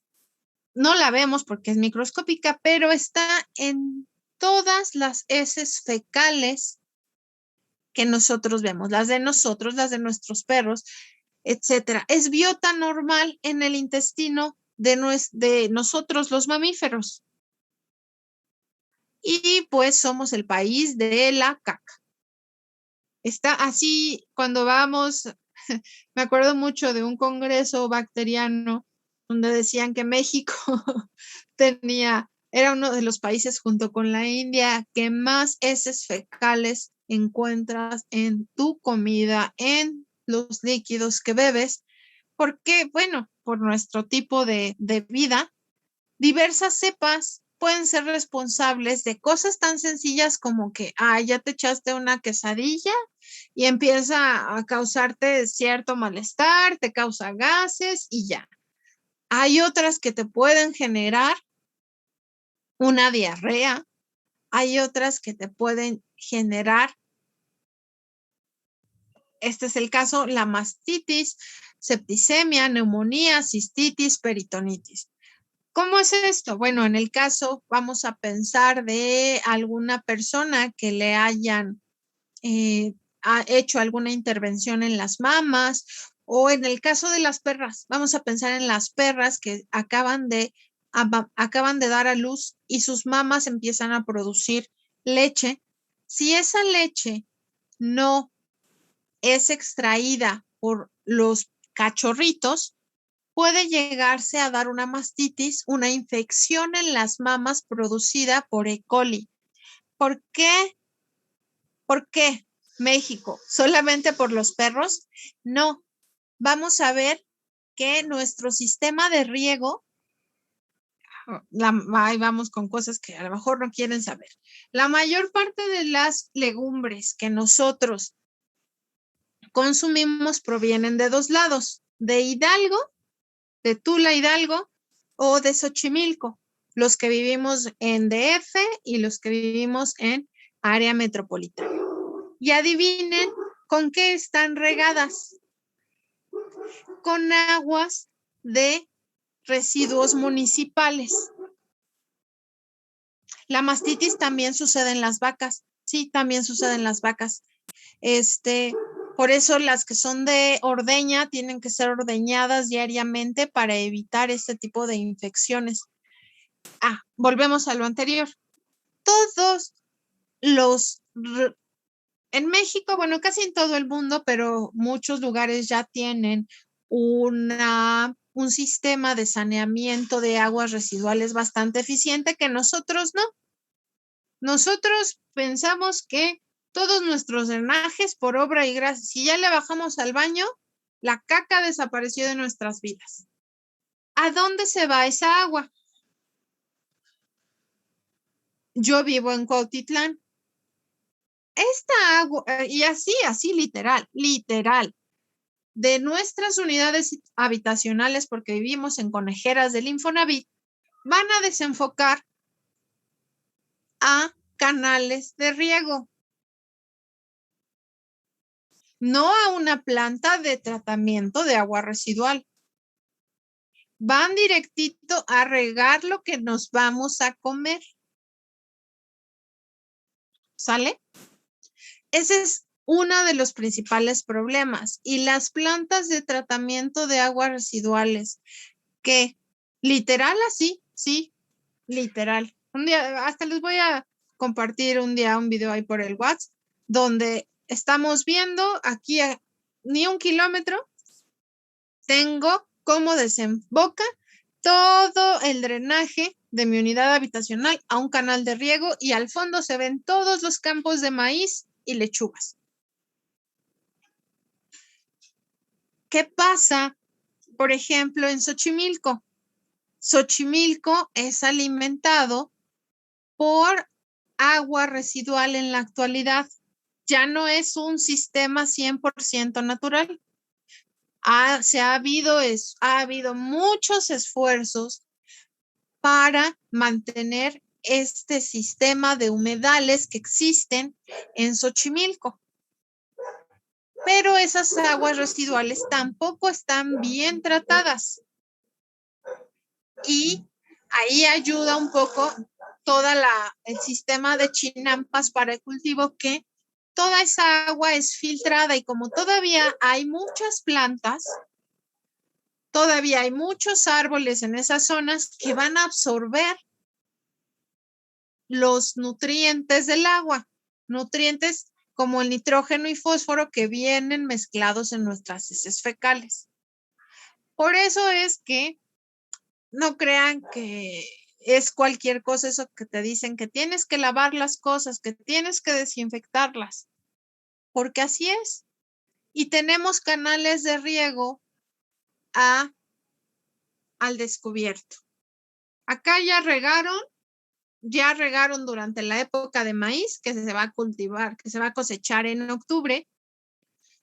no la vemos porque es microscópica, pero está en todas las heces fecales que nosotros vemos, las de nosotros, las de nuestros perros, etcétera. Es biota normal en el intestino de nosotros los mamíferos. Y pues somos el país de la caca. Está así cuando vamos, me acuerdo mucho de un congreso bacteriano donde decían que México era uno de los países junto con la India que más heces fecales encuentras en tu comida, en los líquidos que bebes, porque, bueno, por nuestro tipo de vida, diversas cepas pueden ser responsables de cosas tan sencillas como que, ya te echaste una quesadilla y empieza a causarte cierto malestar, te causa gases y ya. Hay otras que te pueden generar una diarrea, hay otras que te pueden generar, este es el caso, la mastitis, septicemia, neumonía, cistitis, peritonitis. ¿Cómo es esto? Bueno, en el caso, vamos a pensar de alguna persona que le hayan ha hecho alguna intervención en las mamas, o en el caso de las perras, vamos a pensar en las perras que acaban de dar a luz y sus mamas empiezan a producir leche. Si esa leche no es extraída por los cachorritos, puede llegarse a dar una mastitis, una infección en las mamas producida por E. coli. ¿Por qué? ¿Por qué México? ¿Solamente por los perros? No. Vamos a ver que nuestro sistema de riego, ahí vamos con cosas que a lo mejor no quieren saber. La mayor parte de las legumbres que nosotros consumimos provienen de dos lados, de Hidalgo, de Tula Hidalgo o de Xochimilco, los que vivimos en DF y los que vivimos en área metropolitana. Y adivinen con qué están regadas. Con aguas de residuos municipales. La mastitis también sucede en las vacas. Sí, también sucede en las vacas. Por eso las que son de ordeña tienen que ser ordeñadas diariamente para evitar este tipo de infecciones. Volvemos a lo anterior. Todos en México, bueno, casi en todo el mundo, pero muchos lugares ya tienen un sistema de saneamiento de aguas residuales bastante eficiente que nosotros no. Nosotros pensamos que todos nuestros drenajes por obra y gracia, si ya le bajamos al baño, la caca desapareció de nuestras vidas. ¿A dónde se va esa agua? Yo vivo en Cuautitlán. Esta agua, y así literal, de nuestras unidades habitacionales, porque vivimos en conejeras del Infonavit, van a desenfocar a canales de riego. no a una planta de tratamiento de agua residual. Van directito a regar lo que nos vamos a comer. ¿Sale? Ese es uno de los principales problemas. Y las plantas de tratamiento de aguas residuales, que literal así, sí, literal. Un día, hasta les voy a compartir un día un video ahí por el WhatsApp, donde estamos viendo aquí ni 1 kilómetro, tengo cómo desemboca todo el drenaje de mi unidad habitacional a un canal de riego y al fondo se ven todos los campos de maíz y lechugas. ¿Qué pasa, por ejemplo, en Xochimilco? Xochimilco es alimentado por agua residual en la actualidad. Ya no es un sistema 100% natural. Ha habido muchos esfuerzos para mantener este sistema de humedales que existen en Xochimilco. Pero esas aguas residuales tampoco están bien tratadas. Y ahí ayuda un poco el sistema de chinampas para el cultivo, que toda esa agua es filtrada y como todavía hay muchas plantas, todavía hay muchos árboles en esas zonas que van a absorber los nutrientes del agua, nutrientes como el nitrógeno y fósforo que vienen mezclados en nuestras heces fecales. Por eso es que no crean que es cualquier cosa eso que te dicen, que tienes que lavar las cosas, que tienes que desinfectarlas, porque así es. Y tenemos canales de riego al descubierto. Acá ya regaron durante la época de maíz, que se va a cultivar, que se va a cosechar en octubre.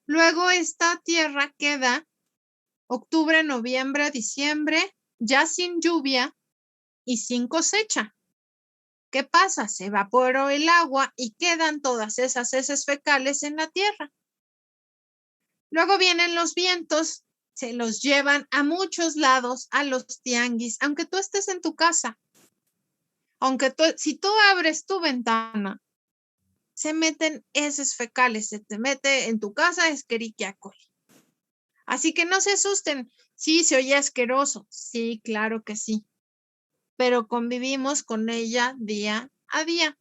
Luego esta tierra queda octubre, noviembre, diciembre, ya sin lluvia y sin cosecha. ¿Qué pasa? Se evaporó el agua y quedan todas esas heces fecales en la tierra. Luego vienen los vientos, se los llevan a muchos lados, a los tianguis, aunque tú estés en tu casa. Si tú abres tu ventana, se meten heces fecales, se te mete en tu casa Escherichia coli. Así que no se asusten. Sí, se oye asqueroso. Sí, claro que sí. Pero convivimos con ella día a día.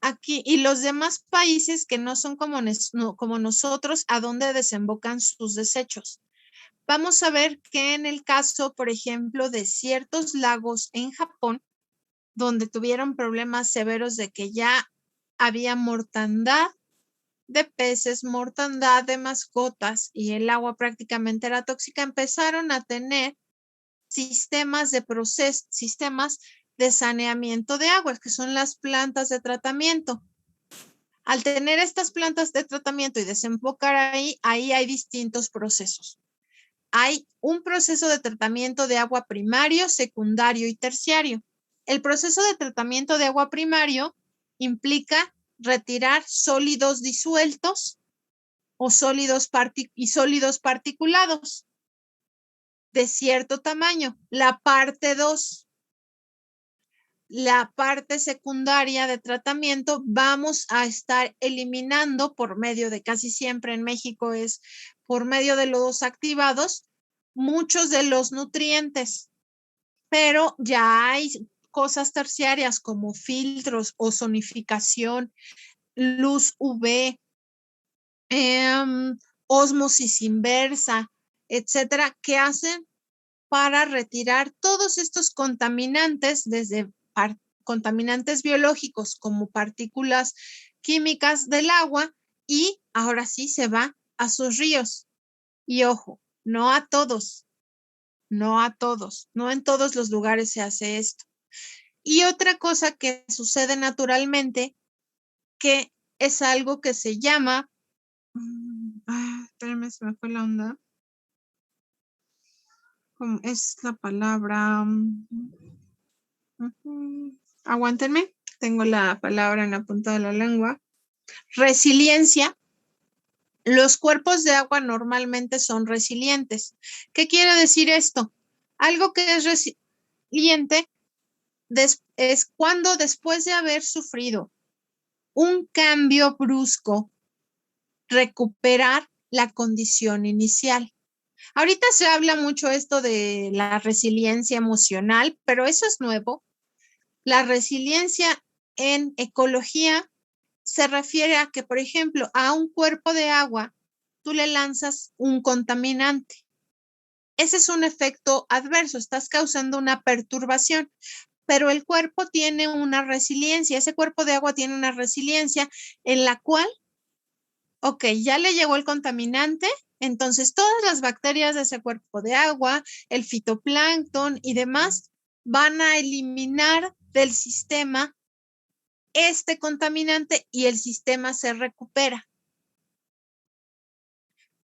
Aquí, y los demás países que no son como nosotros, ¿a dónde desembocan sus desechos? Vamos a ver que en el caso, por ejemplo, de ciertos lagos en Japón, donde tuvieron problemas severos de que ya había mortandad de peces, mortandad de mascotas y el agua prácticamente era tóxica, empezaron a tener sistemas de saneamiento de aguas, que son las plantas de tratamiento. Al tener estas plantas de tratamiento y desembocar ahí hay distintos procesos. Hay un proceso de tratamiento de agua primario, secundario y terciario. El proceso de tratamiento de agua primario implica retirar sólidos disueltos o sólidos particulados de cierto tamaño. La parte 2. La parte secundaria de tratamiento vamos a estar eliminando por medio de, casi siempre en México es por medio de lodos activados, muchos de los nutrientes, pero ya hay cosas terciarias como filtros, ozonificación, luz UV, ósmosis inversa, etcétera, que hacen para retirar todos estos contaminantes, desde contaminantes biológicos como partículas químicas del agua, y ahora sí se va a sus ríos. Y ojo, no a todos, no en todos los lugares se hace esto. Y otra cosa que sucede naturalmente, que es algo que se llama, espérame, se me fue la onda. ¿Cómo es la palabra? Aguántenme, tengo la palabra en la punta de la lengua. Resiliencia. Los cuerpos de agua normalmente son resilientes. ¿Qué quiere decir esto? Algo que es resiliente es cuando después de haber sufrido un cambio brusco, recuperar la condición inicial. Ahorita se habla mucho esto de la resiliencia emocional, pero eso es nuevo. La resiliencia en ecología se refiere a que, por ejemplo, a un cuerpo de agua, tú le lanzas un contaminante. Ese es un efecto adverso, estás causando una perturbación, pero el cuerpo tiene una resiliencia, ese cuerpo de agua tiene una resiliencia en la cual, ok, ya le llegó el contaminante, entonces todas las bacterias de ese cuerpo de agua, el fitoplancton y demás, van a eliminar del sistema este contaminante y el sistema se recupera.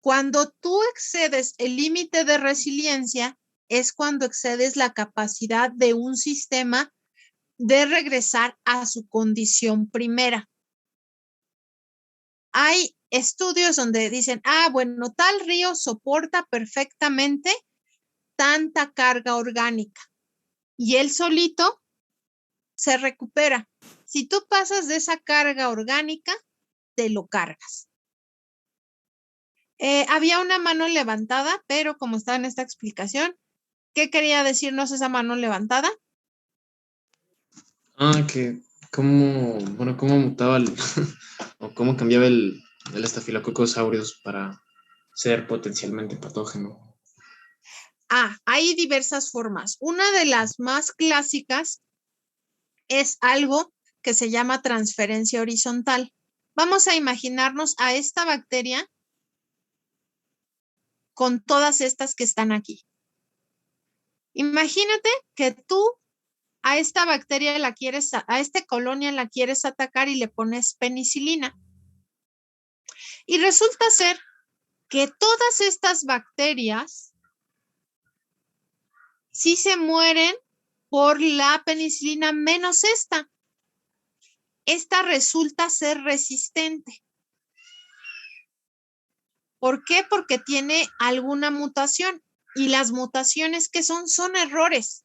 Cuando tú excedes el límite de resiliencia, es cuando excedes la capacidad de un sistema de regresar a su condición primera. Hay estudios donde dicen, bueno, tal río soporta perfectamente tanta carga orgánica y él solito se recupera. Si tú pasas de esa carga orgánica, te lo cargas. Había una mano levantada, pero como está en esta explicación, ¿qué quería decirnos esa mano levantada? Que cómo mutaba o cómo cambiaba el Staphylococcus aureus para ser potencialmente patógeno. Hay diversas formas. Una de las más clásicas es algo que se llama transferencia horizontal. Vamos a imaginarnos a esta bacteria con todas estas que están aquí. Imagínate que tú a esta bacteria a esta colonia la quieres atacar y le pones penicilina. Y resulta ser que todas estas bacterias sí se mueren por la penicilina menos esta. Esta resulta ser resistente. ¿Por qué? Porque tiene alguna mutación. Y las mutaciones que son errores.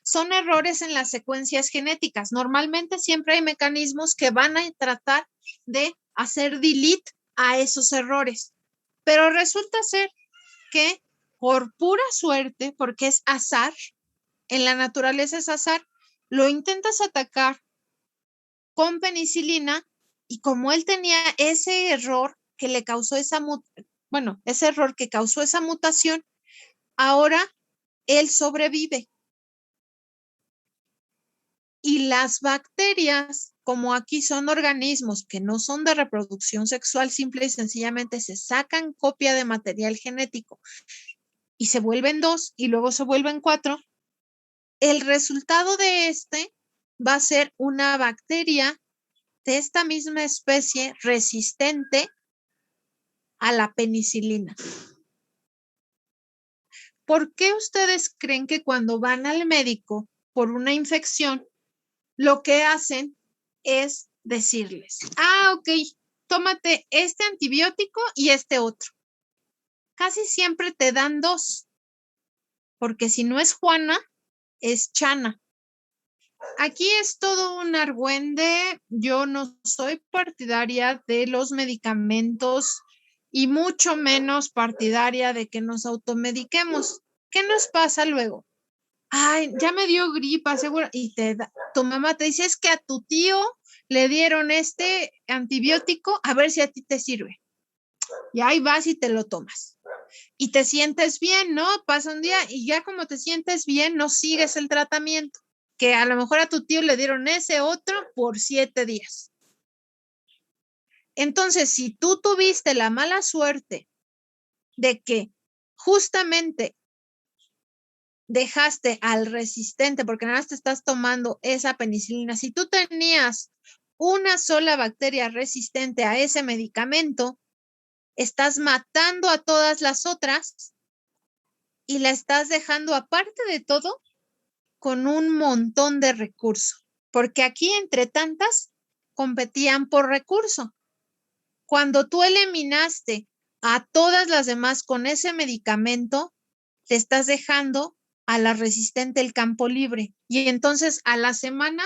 Son errores en las secuencias genéticas. Normalmente siempre hay mecanismos que van a tratar de hacer delete a esos errores. Pero resulta ser que por pura suerte, porque es azar, en la naturaleza es azar, lo intentas atacar con penicilina y como él tenía ese error que le causó ese error que causó esa mutación, ahora él sobrevive. Y las bacterias, como aquí son organismos que no son de reproducción sexual, simple y sencillamente se sacan copia de material genético y se vuelven 2 y luego se vuelven 4, el resultado de este va a ser una bacteria de esta misma especie resistente a la penicilina. ¿Por qué ustedes creen que cuando van al médico por una infección, lo que hacen es decirles, ok, tómate este antibiótico y este otro? Casi siempre te dan 2, porque si no es Juana, es Chana. Aquí es todo un argüende. Yo no soy partidaria de los medicamentos y mucho menos partidaria de que nos automediquemos. ¿Qué nos pasa luego? Ya me dio gripa, seguro. Y tu mamá te dice, es que a tu tío le dieron este antibiótico, a ver si a ti te sirve. Y ahí vas y te lo tomas. Y te sientes bien, ¿no? Pasa un día y ya como te sientes bien, no sigues el tratamiento, que a lo mejor a tu tío le dieron ese otro por 7 días. Entonces, si tú tuviste la mala suerte de que justamente dejaste al resistente, porque nada más te estás tomando esa penicilina, si tú tenías una sola bacteria resistente a ese medicamento, estás matando a todas las otras y la estás dejando, aparte de todo, con un montón de recursos, porque aquí entre tantas competían por recurso. Cuando tú eliminaste a todas las demás con ese medicamento, te estás dejando a la resistente el campo libre. Y entonces a la semana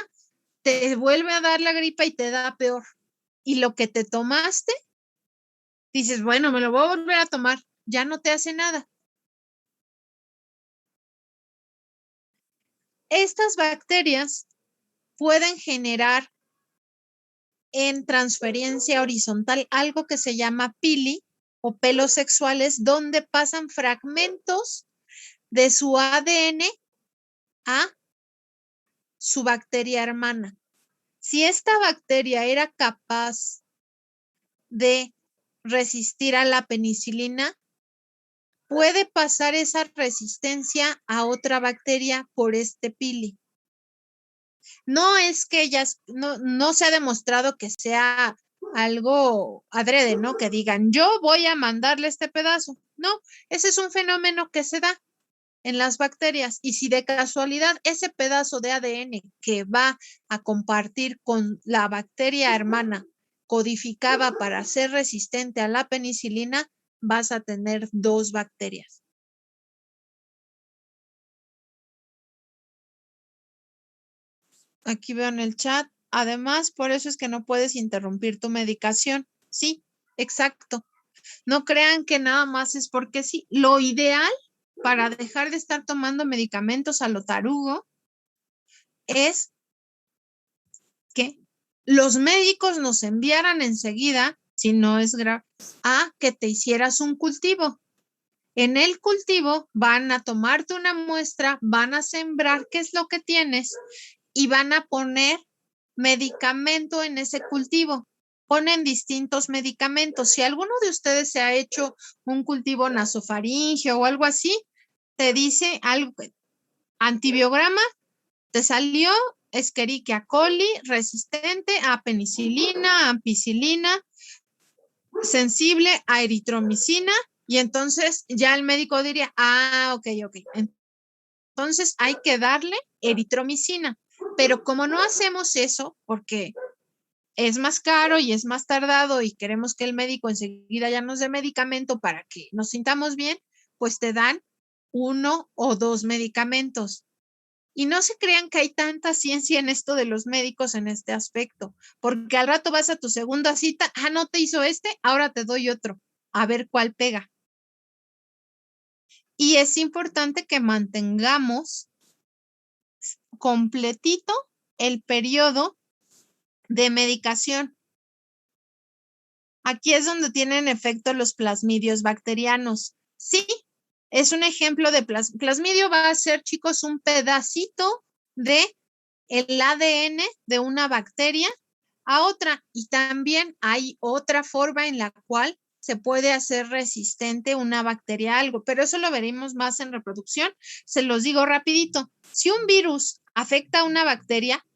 te vuelve a dar la gripa y te da peor. Y lo que te tomaste, dices, bueno, me lo voy a volver a tomar, ya no te hace nada. Estas bacterias pueden generar en transferencia horizontal algo que se llama pili o pelos sexuales, donde pasan fragmentos de su ADN a su bacteria hermana. Si esta bacteria era capaz de resistir a la penicilina, puede pasar esa resistencia a otra bacteria por este pili. No es que ellas, no se ha demostrado que sea algo adrede, ¿no? Que digan, yo voy a mandarle este pedazo. No, ese es un fenómeno que se da en las bacterias. Y si de casualidad ese pedazo de ADN que va a compartir con la bacteria hermana codificaba para ser resistente a la penicilina, vas a tener 2 bacterias. Aquí veo en el chat. Además, por eso es que no puedes interrumpir tu medicación. Sí, exacto. No crean que nada más es porque sí. Lo ideal para dejar de estar tomando medicamentos a lo tarugo es que los médicos nos enviaran enseguida, si no es grave, a que te hicieras un cultivo. En el cultivo van a tomarte una muestra, van a sembrar qué es lo que tienes y van a poner medicamento en ese cultivo. Ponen distintos medicamentos. Si alguno de ustedes se ha hecho un cultivo nasofaringeo o algo así, te dice algo, antibiograma, te salió Escherichia coli resistente a penicilina, ampicilina, sensible a eritromicina, y entonces ya el médico diría, ok. Entonces hay que darle eritromicina. Pero como no hacemos eso, porque es más caro y es más tardado y queremos que el médico enseguida ya nos dé medicamento para que nos sintamos bien, pues te dan 1 o 2 medicamentos. Y no se crean que hay tanta ciencia en esto de los médicos en este aspecto, porque al rato vas a tu segunda cita, no te hizo ahora te doy otro, a ver cuál pega. Y es importante que mantengamos completito el periodo de medicación. Aquí es donde tienen efecto los plasmidios bacterianos. Sí, es un ejemplo de plasmidio. Va a ser, chicos, un pedacito de el ADN de una bacteria a otra. Y también hay otra forma en la cual se puede hacer resistente una bacteria a algo, pero eso lo veremos más en reproducción. Se los digo rapidito. Si un virus afecta a una bacteria,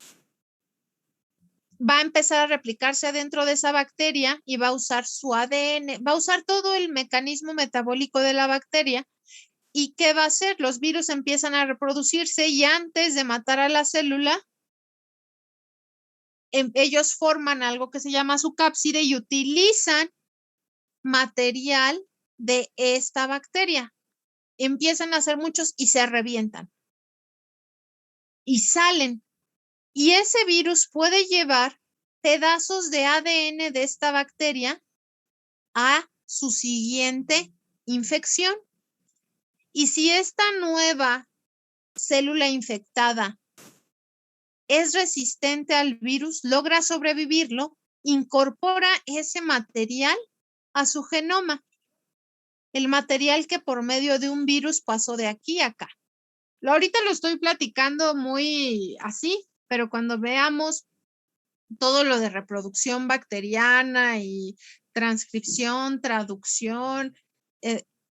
va a empezar a replicarse dentro de esa bacteria y va a usar su ADN, va a usar todo el mecanismo metabólico de la bacteria. ¿Y qué va a hacer? Los virus empiezan a reproducirse y antes de matar a la célula, ellos forman algo que se llama su cápside y utilizan material de esta bacteria. Empiezan a hacer muchos y se revientan. Y salen. Y ese virus puede llevar pedazos de ADN de esta bacteria a su siguiente infección. Y si esta nueva célula infectada es resistente al virus, logra sobrevivirlo, incorpora ese material a su genoma. El material que por medio de un virus pasó de aquí a acá. Ahorita lo estoy platicando muy así, pero cuando veamos todo lo de reproducción bacteriana y transcripción, traducción,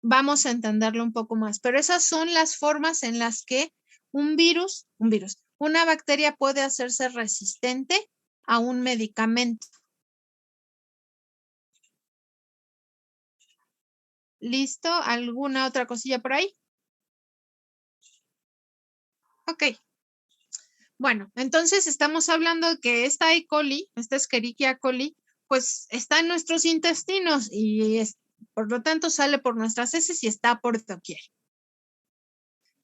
vamos a entenderlo un poco más. Pero esas son las formas en las que una bacteria puede hacerse resistente a un medicamento. ¿Listo? ¿Alguna otra cosilla por ahí? Ok. Bueno, entonces estamos hablando de que esta E. coli, esta Escherichia coli, pues está en nuestros intestinos y por lo tanto sale por nuestras heces y está por doquier.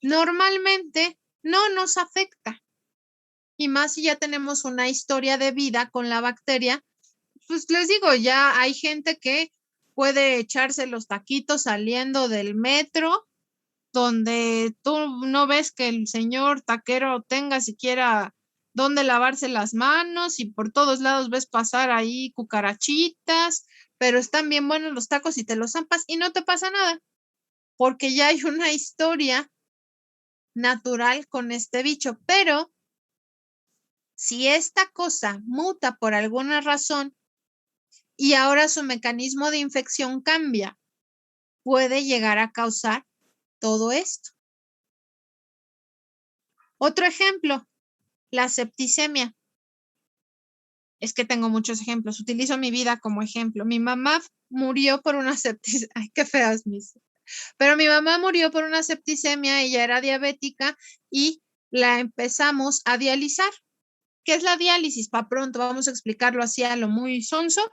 Normalmente no nos afecta. Y más si ya tenemos una historia de vida con la bacteria, pues les digo, ya hay gente que puede echarse los taquitos saliendo del metro, donde tú no ves que el señor taquero tenga siquiera dónde lavarse las manos y por todos lados ves pasar ahí cucarachitas, pero están bien buenos los tacos y te los zampas y no te pasa nada, porque ya hay una historia natural con este bicho. Pero si esta cosa muta por alguna razón y ahora su mecanismo de infección cambia, puede llegar a causar todo esto. Otro ejemplo, la septicemia. Es que tengo muchos ejemplos, utilizo mi vida como ejemplo. Mi mamá murió por una septicemia, ay, qué feas mis. Pero mi mamá murió por una septicemia, ella era diabética y la empezamos a dializar. ¿Qué es la diálisis? Para pronto, vamos a explicarlo así a lo muy sonso.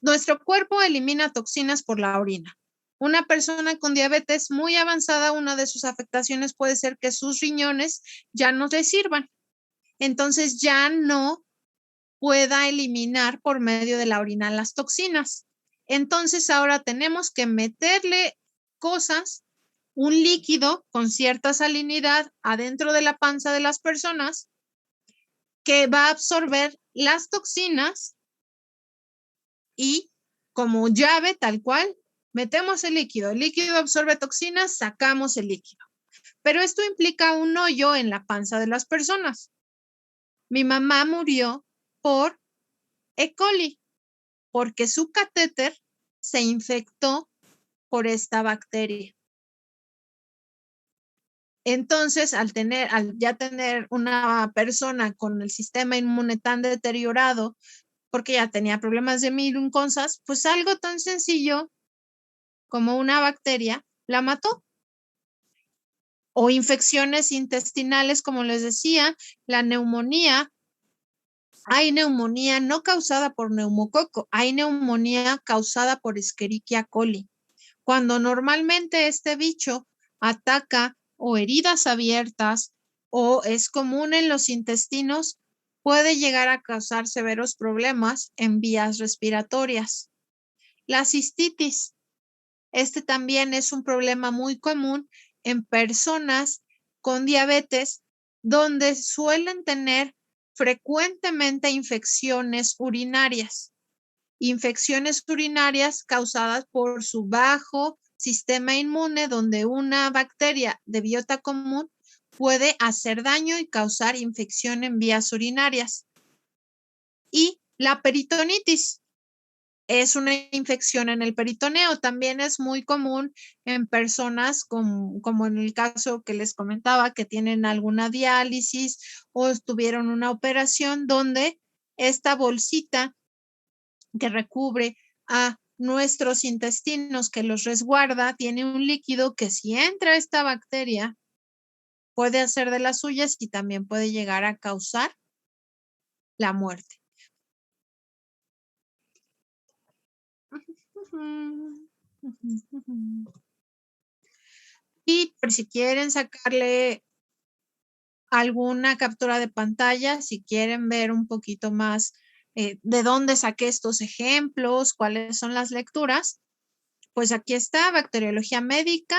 Nuestro cuerpo elimina toxinas por la orina. Una persona con diabetes muy avanzada, una de sus afectaciones puede ser que sus riñones ya no le sirvan. Entonces ya no pueda eliminar por medio de la orina las toxinas. Entonces ahora tenemos que meterle cosas, un líquido con cierta salinidad adentro de la panza de las personas que va a absorber las toxinas y como llave tal cual, metemos el líquido absorbe toxinas, sacamos el líquido. Pero esto implica un hoyo en la panza de las personas. Mi mamá murió por E. coli, porque su catéter se infectó por esta bacteria. Entonces, al ya tener una persona con el sistema inmune tan deteriorado, porque ya tenía problemas de mil cosas, pues algo tan sencillo como una bacteria la mató. O infecciones intestinales, como les decía, la neumonía. Hay neumonía no causada por neumococo, hay neumonía causada por Escherichia coli. Cuando normalmente este bicho ataca o heridas abiertas o es común en los intestinos, puede llegar a causar severos problemas en vías respiratorias. La cistitis, este también es un problema muy común en personas con diabetes, donde suelen tener frecuentemente infecciones urinarias causadas por su bajo sistema inmune, donde una bacteria de biota común puede hacer daño y causar infección en vías urinarias. Y la peritonitis es una infección en el peritoneo, también es muy común en personas como en el caso que les comentaba, que tienen alguna diálisis o tuvieron una operación donde esta bolsita que recubre a nuestros intestinos, que los resguarda, tiene un líquido que si entra esta bacteria puede hacer de las suyas y también puede llegar a causar la muerte. Y por si quieren sacarle alguna captura de pantalla, si quieren ver un poquito más de dónde saqué estos ejemplos, cuáles son las lecturas, pues aquí está, Bacteriología Médica,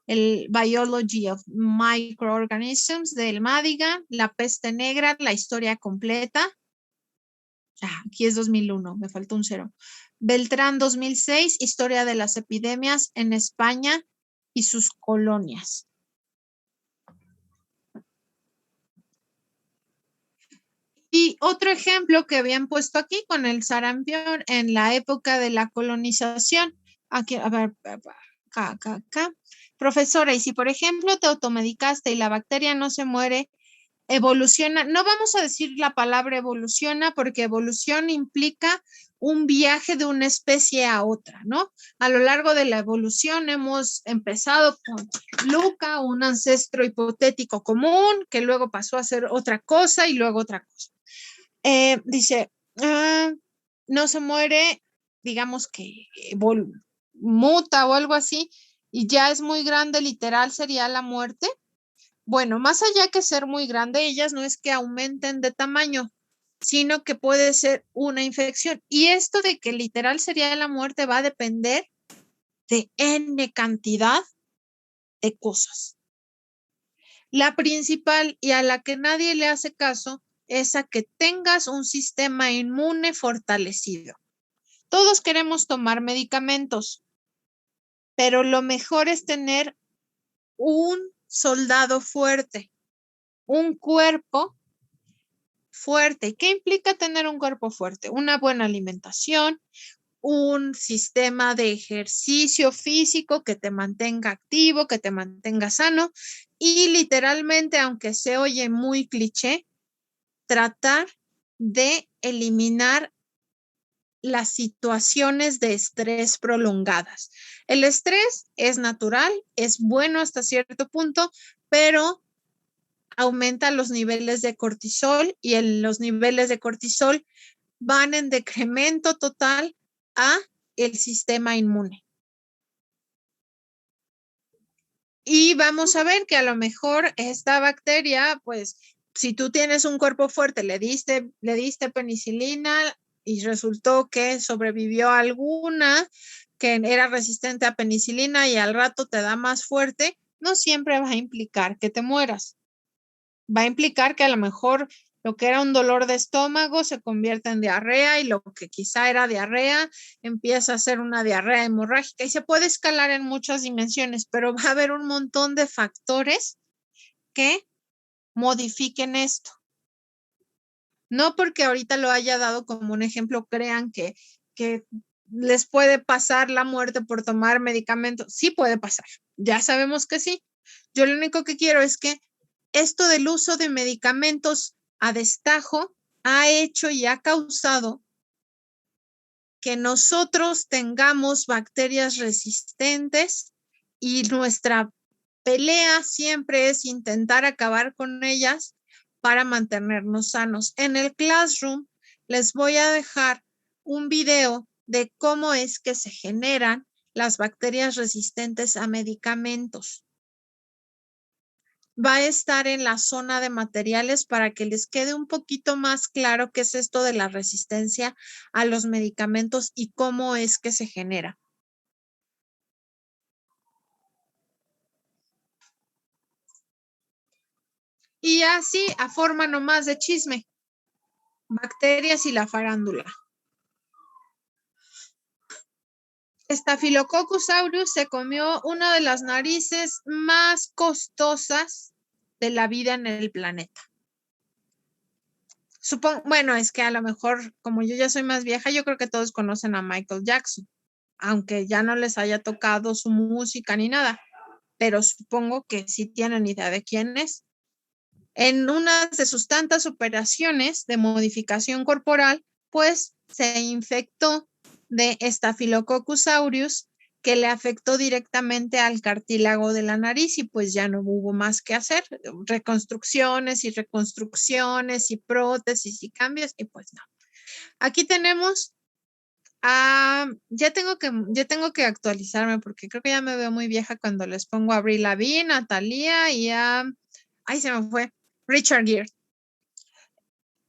el Biology of Microorganisms del Madigan, La Peste Negra, la historia completa. Aquí es 2001, me faltó un 0. Beltrán 2006, Historia de las epidemias en España y sus colonias. Y otro ejemplo que habían puesto aquí con el sarampión en la época de la colonización. Aquí, a ver, acá. Profesora, y si por ejemplo te automedicaste y la bacteria no se muere, evoluciona, no vamos a decir la palabra evoluciona porque evolución implica un viaje de una especie a otra, ¿no? A lo largo de la evolución hemos empezado con Luca, un ancestro hipotético común, que luego pasó a ser otra cosa y luego otra cosa. Dice, no se muere, digamos que muta o algo así, y ya es muy grande, literal sería la muerte. Bueno, más allá que ser muy grande, ellas no es que aumenten de tamaño, sino que puede ser una infección. Y esto de que literal sería la muerte va a depender de N cantidad de cosas. La principal y a la que nadie le hace caso es a que tengas un sistema inmune fortalecido. Todos queremos tomar medicamentos, pero lo mejor es tener un soldado fuerte, un cuerpo fuerte. ¿Qué implica tener un cuerpo fuerte? Una buena alimentación, un sistema de ejercicio físico que te mantenga activo, que te mantenga sano y literalmente, aunque se oye muy cliché, tratar de eliminar las situaciones de estrés prolongadas. El estrés es natural, es bueno hasta cierto punto, pero aumenta los niveles de cortisol y los niveles de cortisol van en decremento total a el sistema inmune. Y vamos a ver que a lo mejor esta bacteria, pues si tú tienes un cuerpo fuerte, le diste penicilina y resultó que sobrevivió alguna que era resistente a penicilina y al rato te da más fuerte, no siempre va a implicar que te mueras. Va a implicar que a lo mejor lo que era un dolor de estómago se convierte en diarrea y lo que quizá era diarrea empieza a ser una diarrea hemorrágica y se puede escalar en muchas dimensiones, pero va a haber un montón de factores que modifiquen esto. No porque ahorita lo haya dado como un ejemplo, crean que les puede pasar la muerte por tomar medicamentos. Sí puede pasar, ya sabemos que sí. Yo lo único que quiero es que esto del uso de medicamentos a destajo ha hecho y ha causado que nosotros tengamos bacterias resistentes y nuestra pelea siempre es intentar acabar con ellas para mantenernos sanos. En el Classroom les voy a dejar un video de cómo es que se generan las bacterias resistentes a medicamentos. Va a estar en la zona de materiales para que les quede un poquito más claro qué es esto de la resistencia a los medicamentos y cómo es que se genera. Y así, a forma nomás de chisme, bacterias y la farándula. Staphylococcus aureus se comió una de las narices más costosas de la vida en el planeta. Bueno, es que a lo mejor, como yo ya soy más vieja, yo creo que todos conocen a Michael Jackson, aunque ya no les haya tocado su música ni nada, pero supongo que sí tienen idea de quién es. En una de sus tantas operaciones de modificación corporal, pues se infectó de Staphylococcus aureus que le afectó directamente al cartílago de la nariz y pues ya no hubo más que hacer, reconstrucciones y prótesis y cambios y pues no. Aquí tenemos, ya tengo que actualizarme porque creo que ya me veo muy vieja cuando les pongo a Avril Lavigne, a Thalía y ay se me fue, Richard Gere.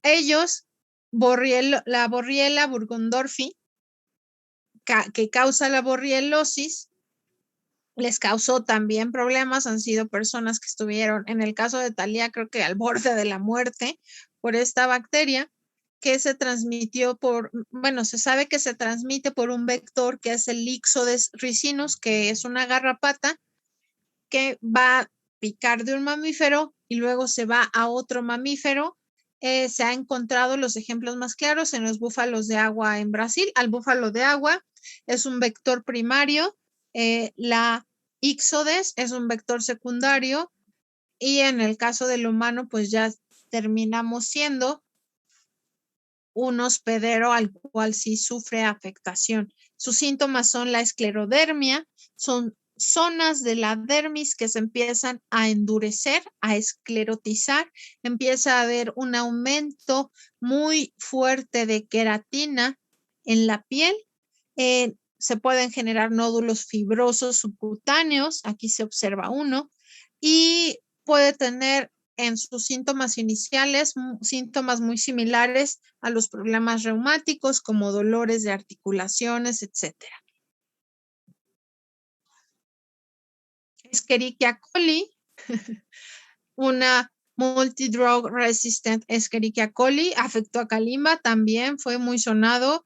Ellos, la Borrelia burgdorferi, que causa la borreliosis, les causó también problemas. Han sido personas que estuvieron, en el caso de Thalía, creo que al borde de la muerte por esta bacteria que se transmitió se sabe que se transmite por un vector que es el Ixodes ricinus, que es una garrapata que va a picar de un mamífero y luego se va a otro mamífero. Se ha encontrado los ejemplos más claros en los búfalos de agua en Brasil. Al búfalo de agua es un vector primario, la Ixodes es un vector secundario y en el caso del humano pues ya terminamos siendo un hospedero al cual sí sufre afectación. Sus síntomas son la esclerodermia, son zonas de la dermis que se empiezan a endurecer, a esclerotizar, empieza a haber un aumento muy fuerte de queratina en la piel. Se pueden generar nódulos fibrosos subcutáneos, aquí se observa uno, y puede tener en sus síntomas iniciales síntomas muy similares a los problemas reumáticos como dolores de articulaciones, etc. Escherichia coli, una multidrug resistant Escherichia coli, afectó a Kalimba, también fue muy sonado.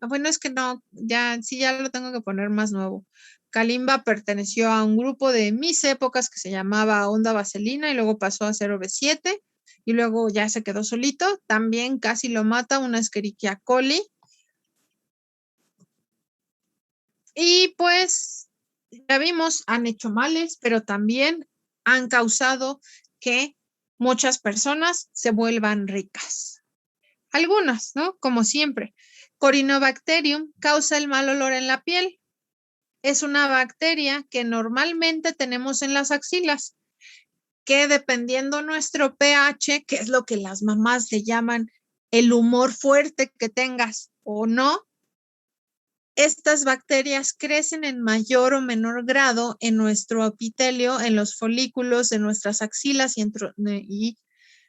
Bueno, es que no, ya sí, ya lo tengo que poner más nuevo. Kalimba perteneció a un grupo de mis épocas que se llamaba Onda Vaselina y luego pasó a ser OV7 y luego ya se quedó solito. También casi lo mata una Escherichia coli. Y pues ya vimos, han hecho males, pero también han causado que muchas personas se vuelvan ricas. Algunas, ¿no? Como siempre. Corynebacterium causa el mal olor en la piel. Es una bacteria que normalmente tenemos en las axilas, que dependiendo nuestro pH, que es lo que las mamás le llaman el humor fuerte que tengas o no, estas bacterias crecen en mayor o menor grado en nuestro epitelio, en los folículos de nuestras axilas y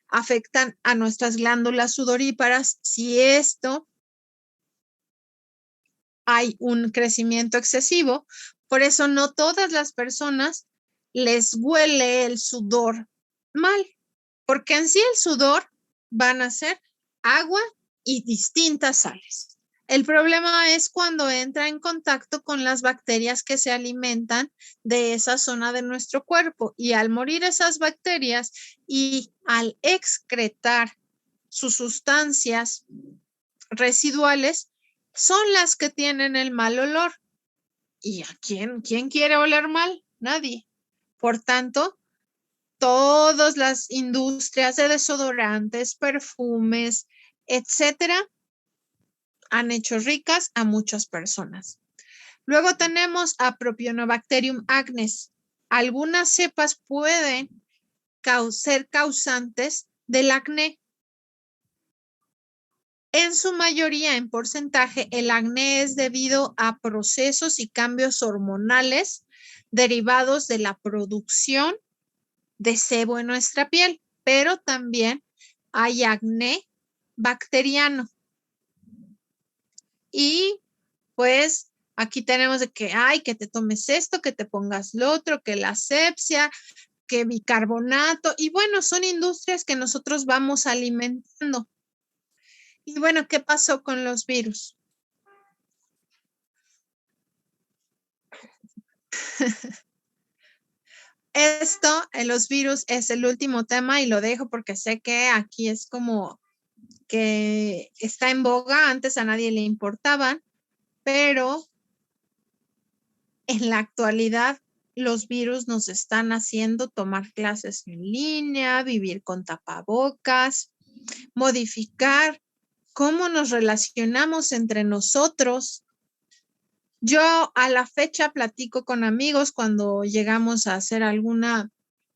afectan a nuestras glándulas sudoríparas. Si esto hay un crecimiento excesivo, por eso no todas las personas les huele el sudor mal, porque en sí el sudor van a ser agua y distintas sales. El problema es cuando entra en contacto con las bacterias que se alimentan de esa zona de nuestro cuerpo y al morir esas bacterias y al excretar sus sustancias residuales son las que tienen el mal olor. ¿Y a quién quiere oler mal? Nadie. Por tanto, todas las industrias de desodorantes, perfumes, etcétera, han hecho ricas a muchas personas. Luego tenemos a Propionibacterium acnes. Algunas cepas pueden ser causantes del acné. En su mayoría, en porcentaje, el acné es debido a procesos y cambios hormonales derivados de la producción de sebo en nuestra piel, pero también hay acné bacteriano. Y pues aquí tenemos de que te tomes esto, que te pongas lo otro, que la asepsia, que bicarbonato, y bueno, son industrias que nosotros vamos alimentando. Y bueno, ¿qué pasó con los virus? Los virus es el último tema y lo dejo porque sé que aquí es como que está en boga, antes a nadie le importaban, pero en la actualidad los virus nos están haciendo tomar clases en línea, vivir con tapabocas, modificar cómo nos relacionamos entre nosotros. Yo a la fecha platico con amigos cuando llegamos a hacer alguna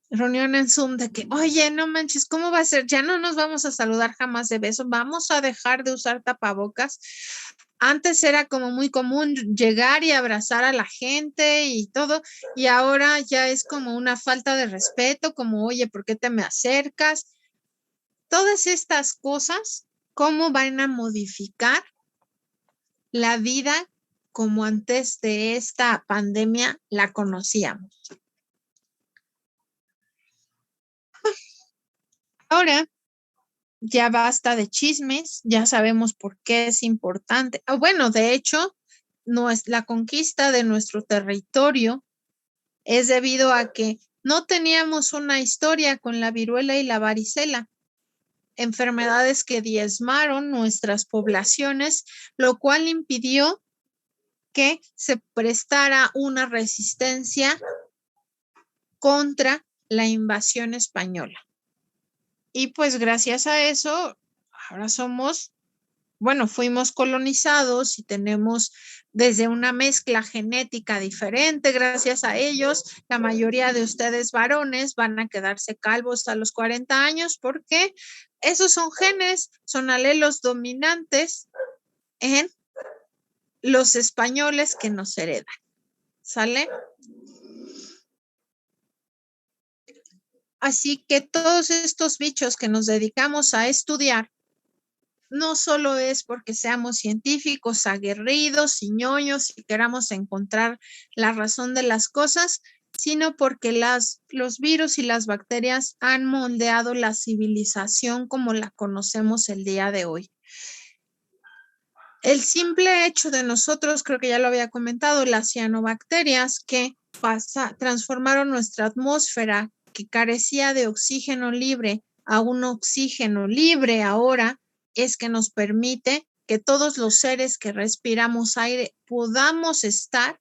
reunión en Zoom de que, oye, no manches, ¿cómo va a ser? Ya no nos vamos a saludar jamás de beso, vamos a dejar de usar tapabocas. Antes era como muy común llegar y abrazar a la gente y todo, y ahora ya es como una falta de respeto, como, oye, ¿por qué te me acercas? Todas estas cosas, ¿cómo van a modificar la vida como antes de esta pandemia la conocíamos? Ahora ya basta de chismes, ya sabemos por qué es importante. Bueno, de hecho, la conquista de nuestro territorio es debido a que no teníamos una historia con la viruela y la varicela, enfermedades que diezmaron nuestras poblaciones, lo cual impidió que se prestara una resistencia contra la invasión española. Y pues gracias a eso, ahora fuimos colonizados y tenemos desde una mezcla genética diferente. Gracias a ellos, la mayoría de ustedes varones van a quedarse calvos a los 40 años porque esos son genes, son alelos dominantes en los españoles que nos heredan. ¿Sale? Así que todos estos bichos que nos dedicamos a estudiar, no solo es porque seamos científicos, aguerridos y ñoños y queramos encontrar la razón de las cosas, sino porque los virus y las bacterias han moldeado la civilización como la conocemos el día de hoy. El simple hecho de nosotros, creo que ya lo había comentado, las cianobacterias que transformaron nuestra atmósfera que carecía de oxígeno libre a un oxígeno libre ahora, es que nos permite que todos los seres que respiramos aire podamos estar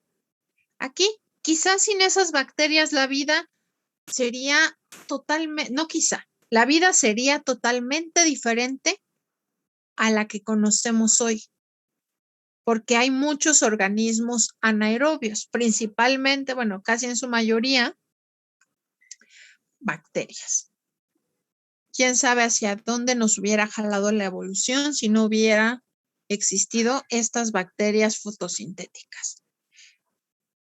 aquí. Quizás sin esas bacterias la vida sería totalmente, no quizá, la vida sería totalmente diferente a la que conocemos hoy, porque hay muchos organismos anaerobios, principalmente, bueno, casi en su mayoría, bacterias. ¿Quién sabe hacia dónde nos hubiera jalado la evolución si no hubiera existido estas bacterias fotosintéticas?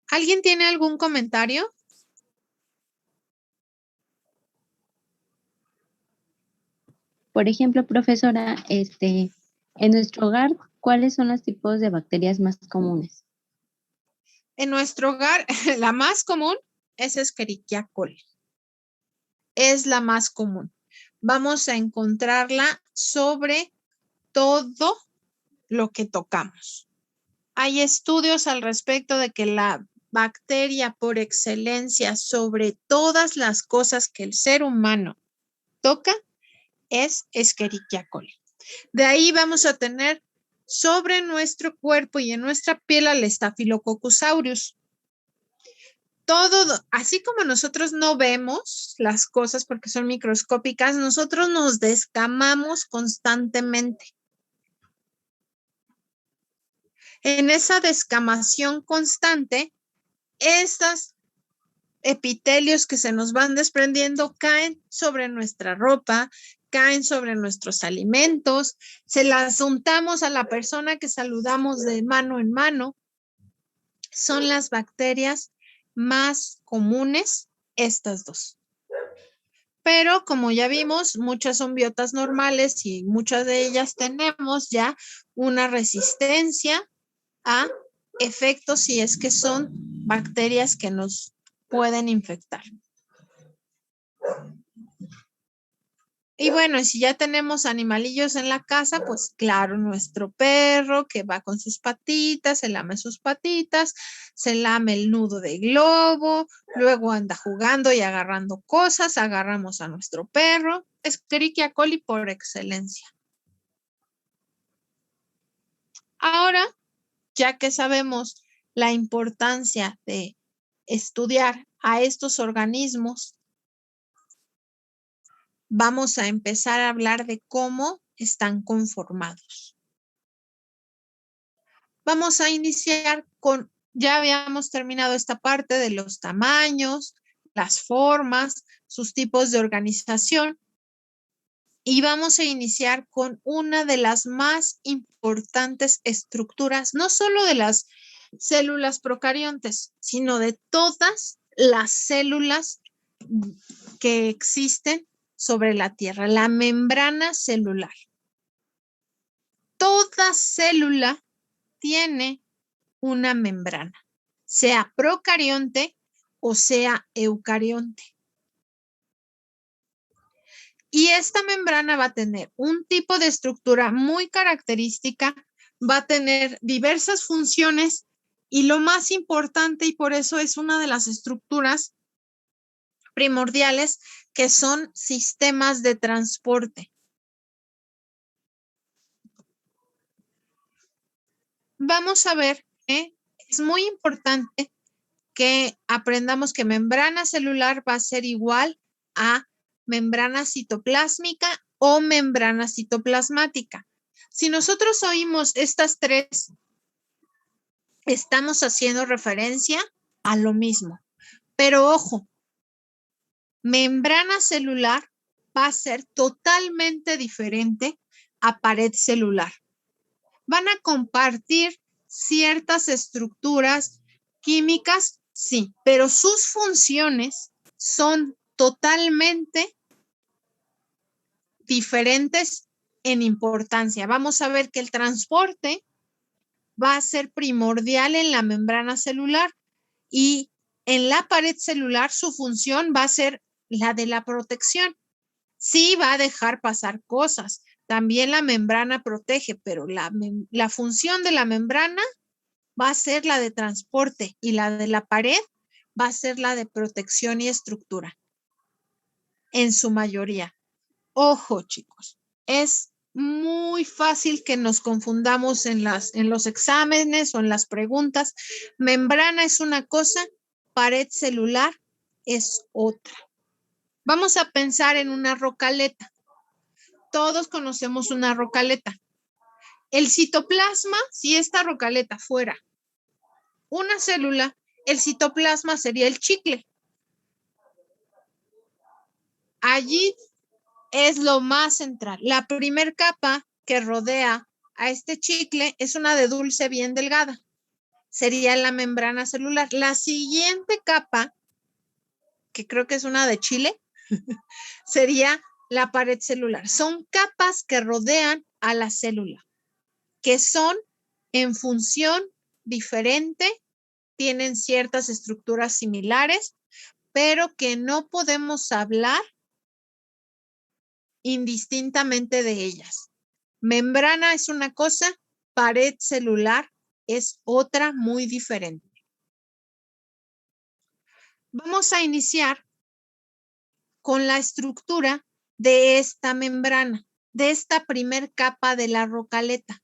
¿Alguien tiene algún comentario? Por ejemplo, profesora, en nuestro hogar, ¿cuáles son los tipos de bacterias más comunes? En nuestro hogar, la más común es Escherichia coli. Es la más común. Vamos a encontrarla sobre todo lo que tocamos. Hay estudios al respecto de que la bacteria por excelencia sobre todas las cosas que el ser humano toca es Escherichia coli. De ahí vamos a tener sobre nuestro cuerpo y en nuestra piel al Staphylococcus aureus. Todo, así como nosotros no vemos las cosas porque son microscópicas, nosotros nos descamamos constantemente. En esa descamación constante, estos epitelios que se nos van desprendiendo caen sobre nuestra ropa, caen sobre nuestros alimentos, se las untamos a la persona que saludamos de mano en mano. Son las bacterias más comunes, estas dos. Pero como ya vimos, muchas son biotas normales y muchas de ellas tenemos ya una resistencia a efectos si es que son bacterias que nos pueden infectar. Y bueno, si ya tenemos animalillos en la casa, pues claro, nuestro perro que va con sus patitas, se lame sus patitas, se lame el nudo de globo, luego anda jugando y agarrando cosas, agarramos a nuestro perro. Escherichia coli por excelencia. Ahora, ya que sabemos la importancia de estudiar a estos organismos, vamos a empezar a hablar de cómo están conformados. Vamos a iniciar con, ya habíamos terminado esta parte de los tamaños, las formas, sus tipos de organización, y vamos a iniciar con una de las más importantes estructuras, no solo de las células procariontes, sino de todas las células que existen sobre la Tierra, la membrana celular. Toda célula tiene una membrana, sea procarionte o sea eucarionte. Y esta membrana va a tener un tipo de estructura muy característica, va a tener diversas funciones y lo más importante, y por eso es una de las estructuras primordiales, que son sistemas de transporte. Vamos a ver que es muy importante que aprendamos que membrana celular va a ser igual a membrana citoplásmica o membrana citoplasmática. Si nosotros oímos estas tres, estamos haciendo referencia a lo mismo. Pero ojo, membrana celular va a ser totalmente diferente a pared celular. Van a compartir ciertas estructuras químicas, sí, pero sus funciones son totalmente diferentes en importancia. Vamos a ver que el transporte va a ser primordial en la membrana celular y en la pared celular su función va a ser la de la protección. Sí va a dejar pasar cosas. También la membrana protege, pero la función de la membrana va a ser la de transporte y la de la pared va a ser la de protección y estructura. En su mayoría. Ojo, chicos, es muy fácil que nos confundamos en los exámenes o en las preguntas. Membrana es una cosa, pared celular es otra. Vamos a pensar en una rocaleta. Todos conocemos una rocaleta. El citoplasma, si esta rocaleta fuera una célula, el citoplasma sería el chicle. Allí es lo más central. La primer capa que rodea a este chicle es una de dulce bien delgada. Sería la membrana celular. La siguiente capa, que creo que es una de chile, sería la pared celular. Son capas que rodean a la célula, que son en función diferente, tienen ciertas estructuras similares, pero que no podemos hablar indistintamente de ellas. Membrana es una cosa, pared celular es otra muy diferente. Vamos a iniciar con la estructura de esta membrana, de esta primer capa de la rocaleta.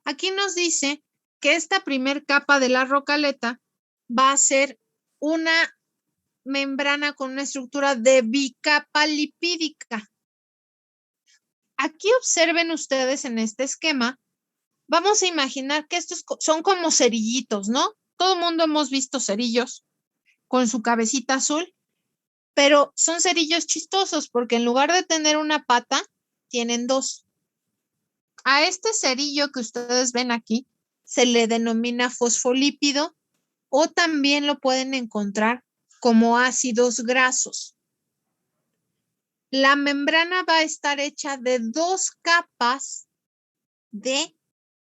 Aquí nos dice que esta primer capa de la rocaleta va a ser una membrana con una estructura de bicapa lipídica. Aquí observen ustedes en este esquema, vamos a imaginar que estos son como cerillitos, ¿no? Todo el mundo hemos visto cerillos con su cabecita azul, pero son cerillos chistosos porque en lugar de tener una pata, tienen dos. A este cerillo que ustedes ven aquí se le denomina fosfolípido o también lo pueden encontrar como ácidos grasos. La membrana va a estar hecha de dos capas de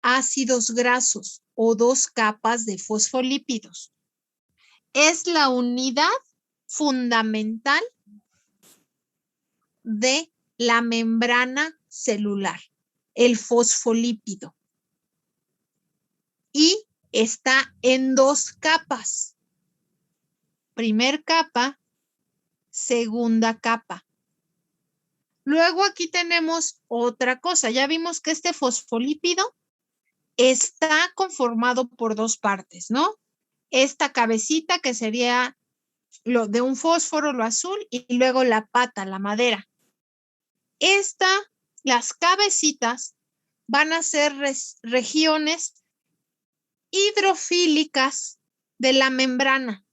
ácidos grasos o dos capas de fosfolípidos. Es la unidad fundamental de la membrana celular, el fosfolípido. Y está en dos capas. Primer capa, segunda capa. Luego aquí tenemos otra cosa. Ya vimos que este fosfolípido está conformado por dos partes, ¿no? Esta cabecita que sería lo de un fósforo, lo azul, y luego la pata, la madera. Las cabecitas van a ser regiones hidrofílicas de la membrana.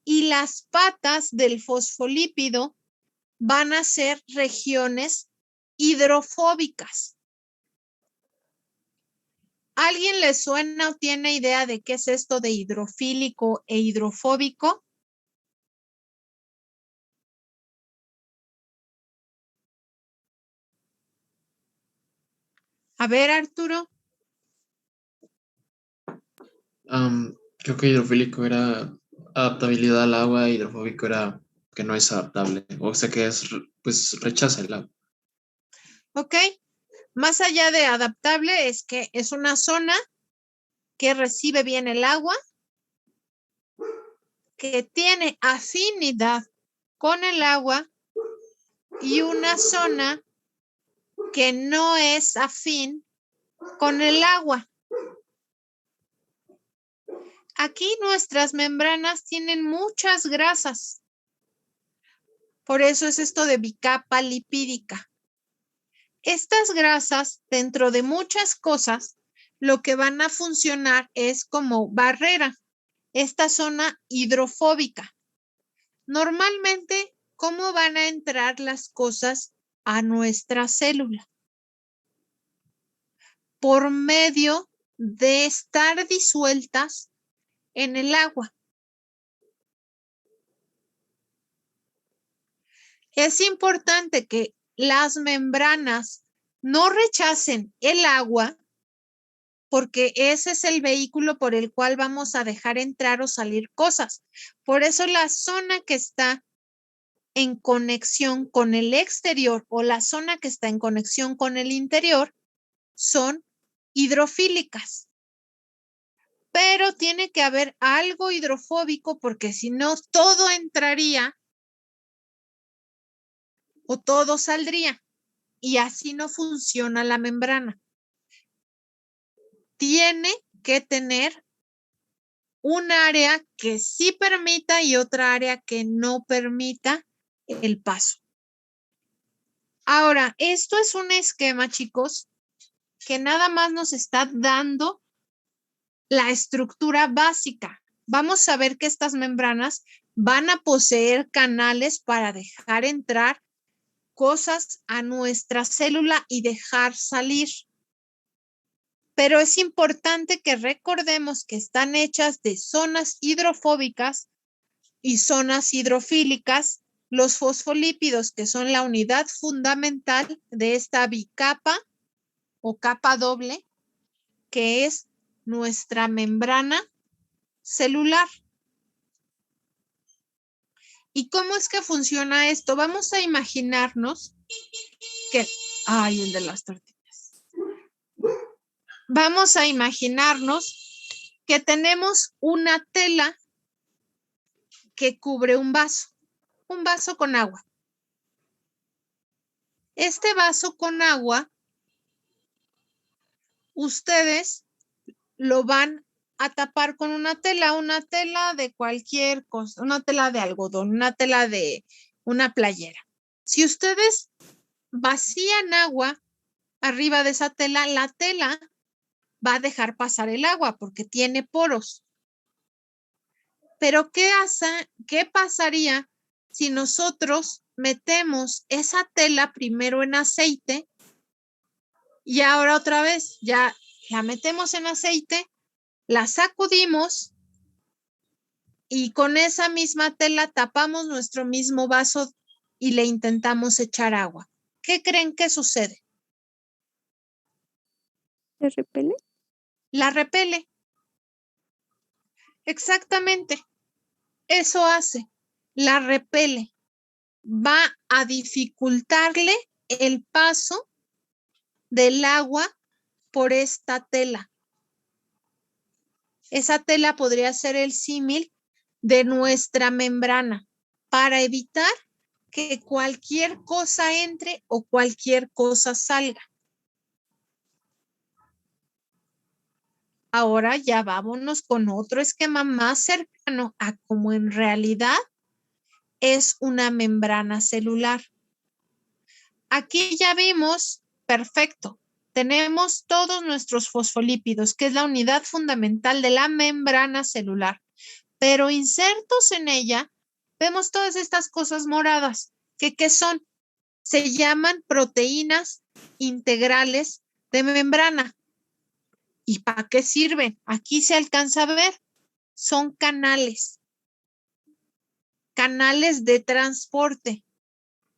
Y las patas del fosfolípido van a ser regiones hidrofóbicas. ¿Alguien le suena o tiene idea de qué es esto de hidrofílico e hidrofóbico? A ver, Arturo. Creo que hidrofílico era adaptabilidad al agua, hidrofóbico era que no es adaptable, o sea que es, pues rechaza el agua. Ok, más allá de adaptable es que es una zona que recibe bien el agua, que tiene afinidad con el agua y una zona que no es afín con el agua. Aquí nuestras membranas tienen muchas grasas. Por eso es esto de bicapa lipídica. Estas grasas, dentro de muchas cosas, lo que van a funcionar es como barrera, esta zona hidrofóbica. Normalmente, ¿cómo van a entrar las cosas a nuestra célula? por medio de estar disueltas en el agua. Es importante que las membranas no rechacen el agua porque ese es el vehículo por el cual vamos a dejar entrar o salir cosas. Por eso la zona que está en conexión con el exterior o la zona que está en conexión con el interior son hidrofílicas. Pero tiene que haber algo hidrofóbico porque si no, todo entraría o todo saldría y así no funciona la membrana. Tiene que tener un área que sí permita y otra área que no permita el paso. Ahora, esto es un esquema, chicos, que nada más nos está dando la estructura básica. Vamos a ver que estas membranas van a poseer canales para dejar entrar cosas a nuestra célula y dejar salir. Pero es importante que recordemos que están hechas de zonas hidrofóbicas y zonas hidrofílicas, los fosfolípidos, que son la unidad fundamental de esta bicapa o capa doble, que es nuestra membrana celular. ¿Y cómo es que funciona esto? Vamos a imaginarnos que... ¡Ay, el de las tortillas! Vamos a imaginarnos que tenemos una tela que cubre un vaso con agua. Este vaso con agua, ustedes lo van a tapar con una tela de cualquier cosa, una tela de algodón, una tela de una playera. Si ustedes vacían agua arriba de esa tela, la tela va a dejar pasar el agua porque tiene poros. Pero ¿qué pasaría si nosotros metemos esa tela primero en aceite y ahora otra vez ya la metemos en aceite, la sacudimos y con esa misma tela tapamos nuestro mismo vaso y le intentamos echar agua? ¿Qué creen que sucede? ¿Se repele? La repele. Exactamente. Eso hace. La repele. Va a dificultarle el paso del agua por esta tela. Esa tela podría ser el símil de nuestra membrana para evitar que cualquier cosa entre o cualquier cosa salga. Ahora ya vámonos con otro esquema más cercano a cómo en realidad es una membrana celular. Aquí ya vimos, perfecto, tenemos todos nuestros fosfolípidos, que es la unidad fundamental de la membrana celular, pero insertos en ella vemos todas estas cosas moradas, que ¿qué son? Se llaman proteínas integrales de membrana. ¿Y para qué sirven? Aquí se alcanza a ver, son canales de transporte.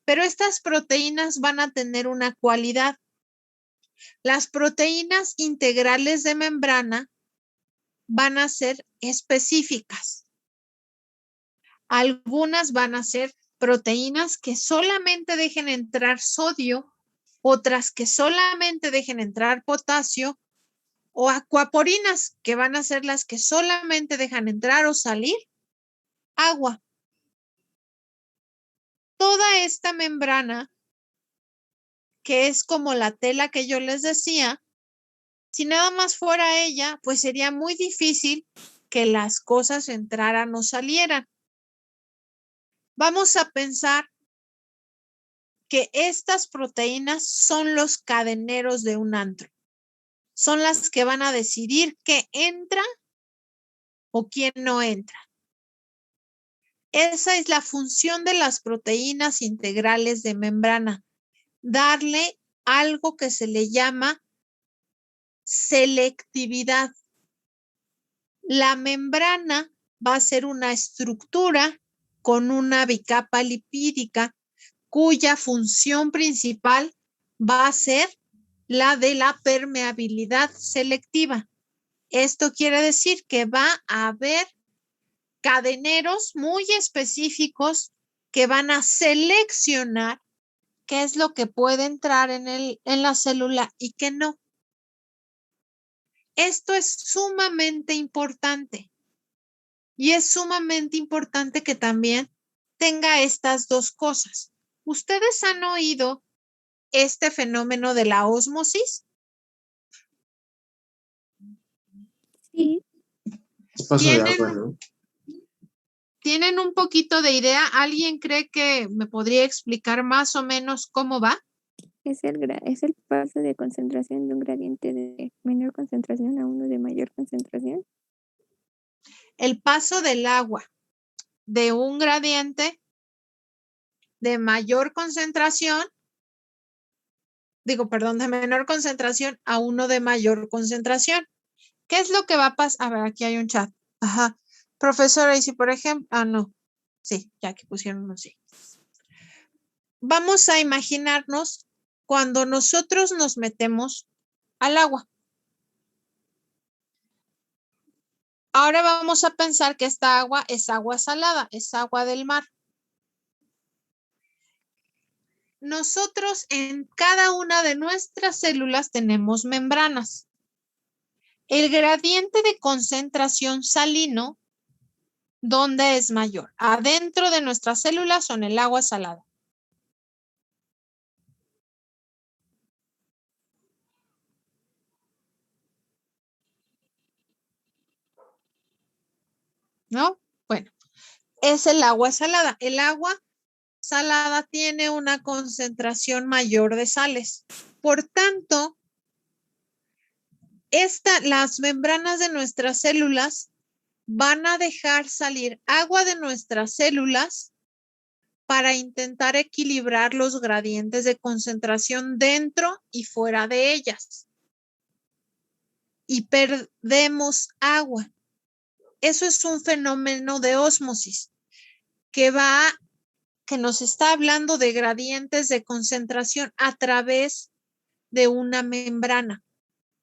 Pero estas proteínas van a tener una cualidad. Las proteínas integrales de membrana van a ser específicas. Algunas van a ser proteínas que solamente dejen entrar sodio, otras que solamente dejen entrar potasio, o acuaporinas, que van a ser las que solamente dejan entrar o salir agua. Toda esta membrana, que es como la tela que yo les decía, si nada más fuera ella, pues sería muy difícil que las cosas entraran o salieran. Vamos a pensar que estas proteínas son los cadeneros de un antro. Son las que van a decidir qué entra o quién no entra. Esa es la función de las proteínas integrales de membrana, darle algo que se le llama selectividad. La membrana va a ser una estructura con una bicapa lipídica cuya función principal va a ser la de la permeabilidad selectiva. Esto quiere decir que va a haber cadeneros muy específicos que van a seleccionar qué es lo que puede entrar en la célula y qué no. Esto es sumamente importante. Y es sumamente importante que también tenga estas dos cosas. ¿Ustedes han oído este fenómeno de la ósmosis? Sí. Es paso de agua, ¿no? ¿Tienen un poquito de idea? ¿Alguien cree que me podría explicar más o menos cómo va? Es el paso de concentración de un gradiente de menor concentración a uno de mayor concentración. El paso del agua de un gradiente de mayor concentración, de menor concentración a uno de mayor concentración. ¿Qué es lo que va a pasar? A ver, aquí hay un chat. Ajá. Profesora, y si por ejemplo, no. Sí, ya que pusieron uno, sí. Vamos a imaginarnos cuando nosotros nos metemos al agua. Ahora vamos a pensar que esta agua es agua salada, es agua del mar. Nosotros en cada una de nuestras células tenemos membranas. El gradiente de concentración salino, ¿dónde es mayor? Adentro de nuestras células o en el agua salada. ¿No? Bueno, es el agua salada. El agua salada tiene una concentración mayor de sales. Por tanto, las membranas de nuestras células van a dejar salir agua de nuestras células para intentar equilibrar los gradientes de concentración dentro y fuera de ellas. Y perdemos agua. Eso es un fenómeno de ósmosis que nos está hablando de gradientes de concentración a través de una membrana.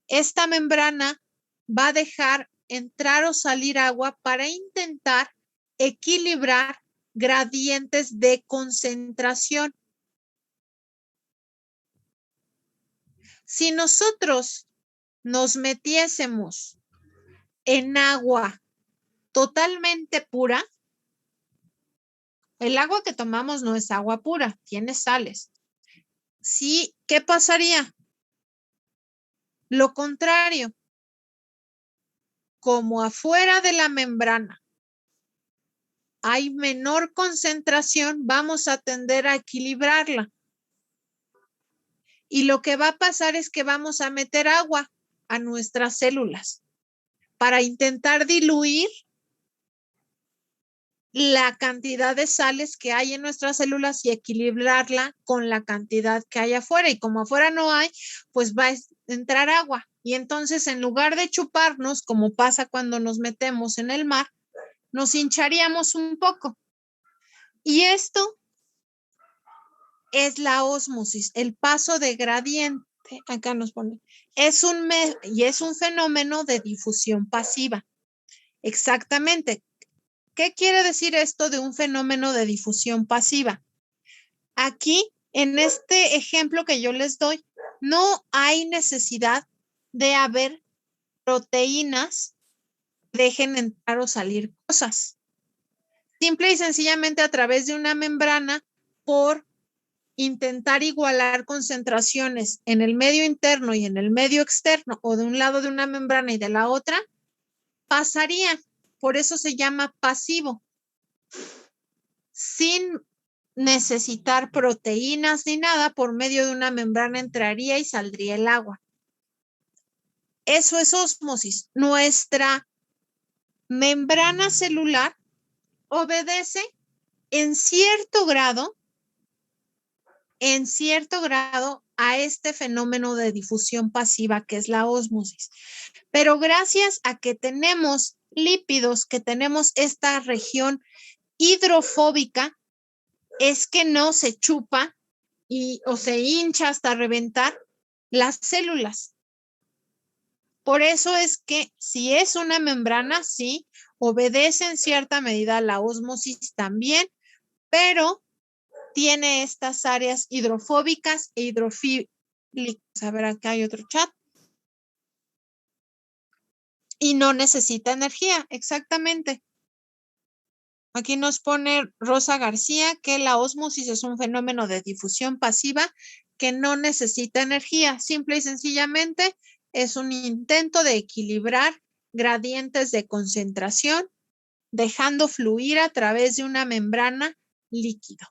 Esta membrana va a dejar entrar o salir agua para intentar equilibrar gradientes de concentración. Si nosotros nos metiésemos en agua totalmente pura, el agua que tomamos no es agua pura, tiene sales. Sí, ¿qué pasaría? Lo contrario, como afuera de la membrana hay menor concentración, vamos a tender a equilibrarla. Y lo que va a pasar es que vamos a meter agua a nuestras células para intentar diluir la cantidad de sales que hay en nuestras células y equilibrarla con la cantidad que hay afuera. Y como afuera no hay, pues va a entrar agua. Y entonces, en lugar de chuparnos, como pasa cuando nos metemos en el mar, nos hincharíamos un poco. Y esto es la ósmosis, el paso de gradiente. Acá nos pone. Es un fenómeno de difusión pasiva. Exactamente. ¿Qué quiere decir esto de un fenómeno de difusión pasiva? Aquí, en este ejemplo que yo les doy, no hay necesidad de haber proteínas que dejen entrar o salir cosas. Simple y sencillamente a través de una membrana, por intentar igualar concentraciones en el medio interno y en el medio externo, o de un lado de una membrana y de la otra, pasaría. Por eso se llama pasivo. Sin necesitar proteínas ni nada, por medio de una membrana entraría y saldría el agua. Eso es ósmosis. Nuestra membrana celular obedece en cierto grado en cierto grado a este fenómeno de difusión pasiva que es la ósmosis. Pero gracias a que tenemos lípidos, que tenemos esta región hidrofóbica, es que no se chupa o se hincha hasta reventar las células. Por eso es que si es una membrana, sí, obedece en cierta medida a la ósmosis también, pero tiene estas áreas hidrofóbicas e hidrofílicas. A ver, acá hay otro chat. Y no necesita energía, exactamente. Aquí nos pone Rosa García que la ósmosis es un fenómeno de difusión pasiva que no necesita energía. Simple y sencillamente es un intento de equilibrar gradientes de concentración, dejando fluir a través de una membrana líquido.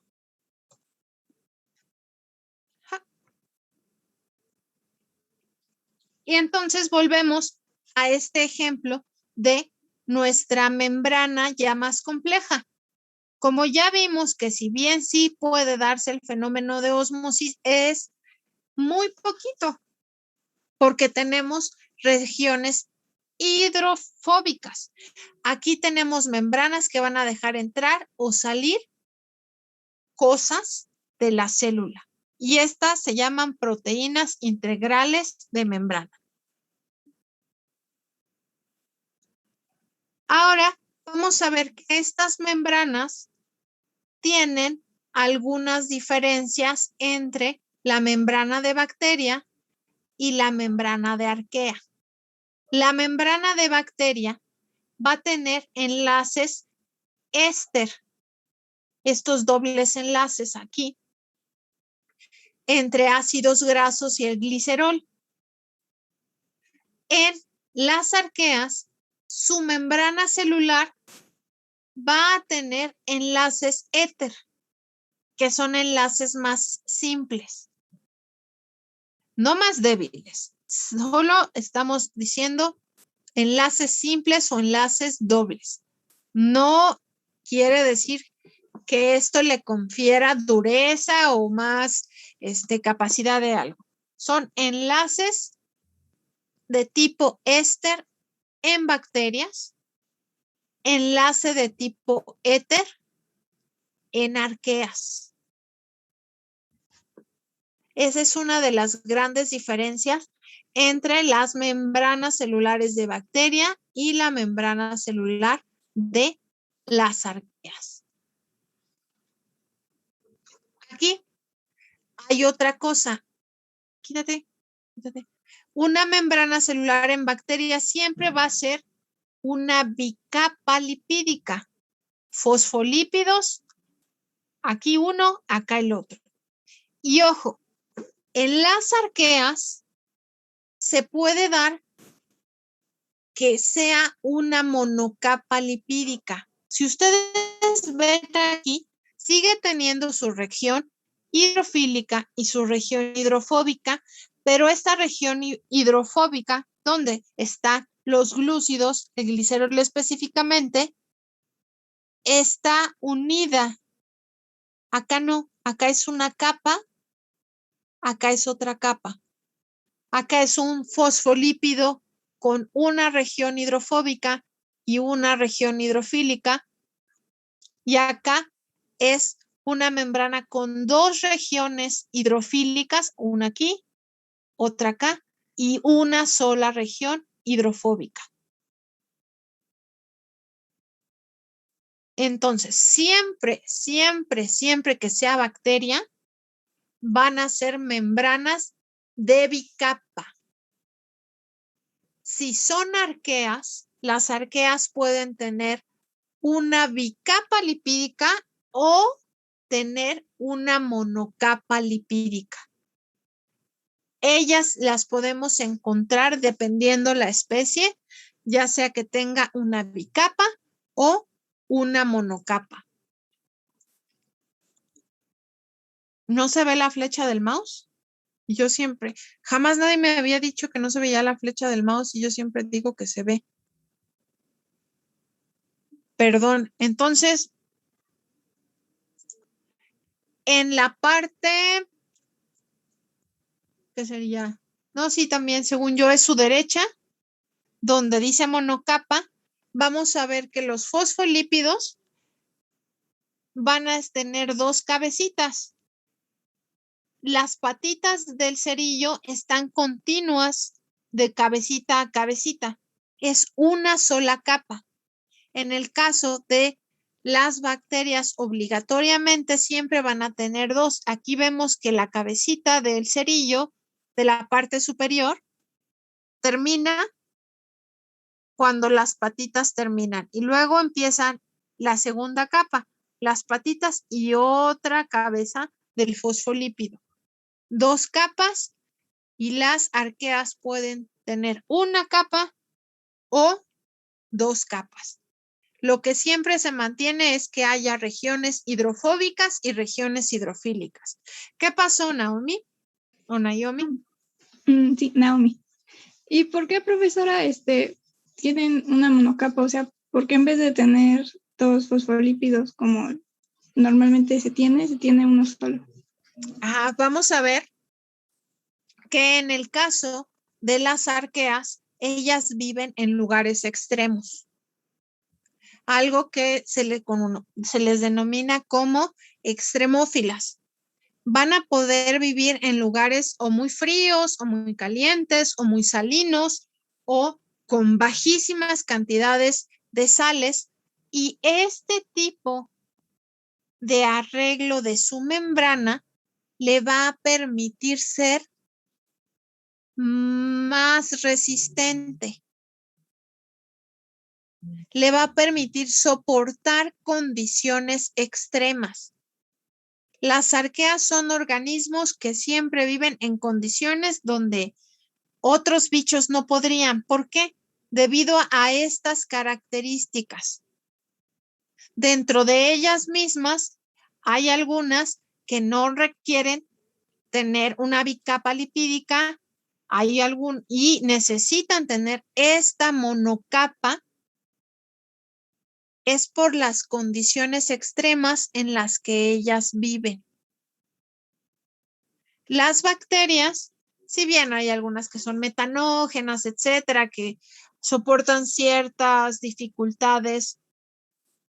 Y entonces volvemos a este ejemplo de nuestra membrana ya más compleja. Como ya vimos que si bien sí puede darse el fenómeno de ósmosis, es muy poquito, porque tenemos regiones hidrofóbicas. Aquí tenemos membranas que van a dejar entrar o salir cosas de la célula. Y estas se llaman proteínas integrales de membrana. Ahora vamos a ver que estas membranas tienen algunas diferencias entre la membrana de bacteria y la membrana de arquea. La membrana de bacteria va a tener enlaces éster, estos dobles enlaces aquí, entre ácidos grasos y el glicerol. En las arqueas, su membrana celular va a tener enlaces éter, que son enlaces más simples, no más débiles. Solo estamos diciendo enlaces simples o enlaces dobles. No quiere decir que esto le confiera dureza o más capacidad de algo. Son enlaces de tipo éster en bacterias, enlace de tipo éter en arqueas. Esa es una de las grandes diferencias entre las membranas celulares de bacteria y la membrana celular de las arqueas. Aquí hay otra cosa. Quítate. Una membrana celular en bacteria siempre va a ser una bicapa lipídica. Fosfolípidos, aquí uno, acá el otro. Y ojo, en las arqueas se puede dar que sea una monocapa lipídica. Si ustedes ven aquí, sigue teniendo su región hidrofílica y su región hidrofóbica, pero esta región hidrofóbica, donde están los glúcidos, el glicerol específicamente, está unida. Acá no, acá es una capa, acá es otra capa. Acá es un fosfolípido con una región hidrofóbica y una región hidrofílica. Y acá es una membrana con dos regiones hidrofílicas, una aquí, otra acá, y una sola región hidrofóbica. Entonces, siempre que sea bacteria, van a ser membranas de bicapa. Si son arqueas, las arqueas pueden tener una bicapa lipídica o tener una monocapa lipídica. Ellas las podemos encontrar dependiendo la especie, ya sea que tenga una bicapa o una monocapa. ¿No se ve la flecha del mouse? Yo siempre, jamás nadie me había dicho que no se veía la flecha del mouse y yo siempre digo que se ve. Perdón, entonces, en la parte que sería, no, sí, también según yo es su derecha, donde dice monocapa, vamos a ver que los fosfolípidos van a tener dos cabecitas. Las patitas del cerillo están continuas de cabecita a cabecita. Es una sola capa. En el caso de las bacterias, obligatoriamente siempre van a tener dos. Aquí vemos que la cabecita del cerillo de la parte superior termina cuando las patitas terminan y luego empiezan la segunda capa, las patitas y otra cabeza del fosfolípido. Dos capas y las arqueas pueden tener una capa o dos capas. Lo que siempre se mantiene es que haya regiones hidrofóbicas y regiones hidrofílicas. ¿Qué pasó, Naomi? ¿O Naomi? Sí, Naomi. ¿Y por qué, profesora, tienen una monocapa? O sea, ¿por qué en vez de tener dos fosfolípidos como normalmente se tiene uno solo? Vamos a ver que en el caso de las arqueas, ellas viven en lugares extremos. Algo que se les denomina como extremófilas. Van a poder vivir en lugares o muy fríos, o muy calientes, o muy salinos, o con bajísimas cantidades de sales. Y este tipo de arreglo de su membrana le va a permitir ser más resistente. Le va a permitir soportar condiciones extremas. Las arqueas son organismos que siempre viven en condiciones donde otros bichos no podrían. ¿Por qué? Debido a estas características. Dentro de ellas mismas hay algunas que no requieren tener una bicapa lipídica, y necesitan tener esta monocapa. Es por las condiciones extremas en las que ellas viven. Las bacterias, si bien hay algunas que son metanógenas, etcétera, que soportan ciertas dificultades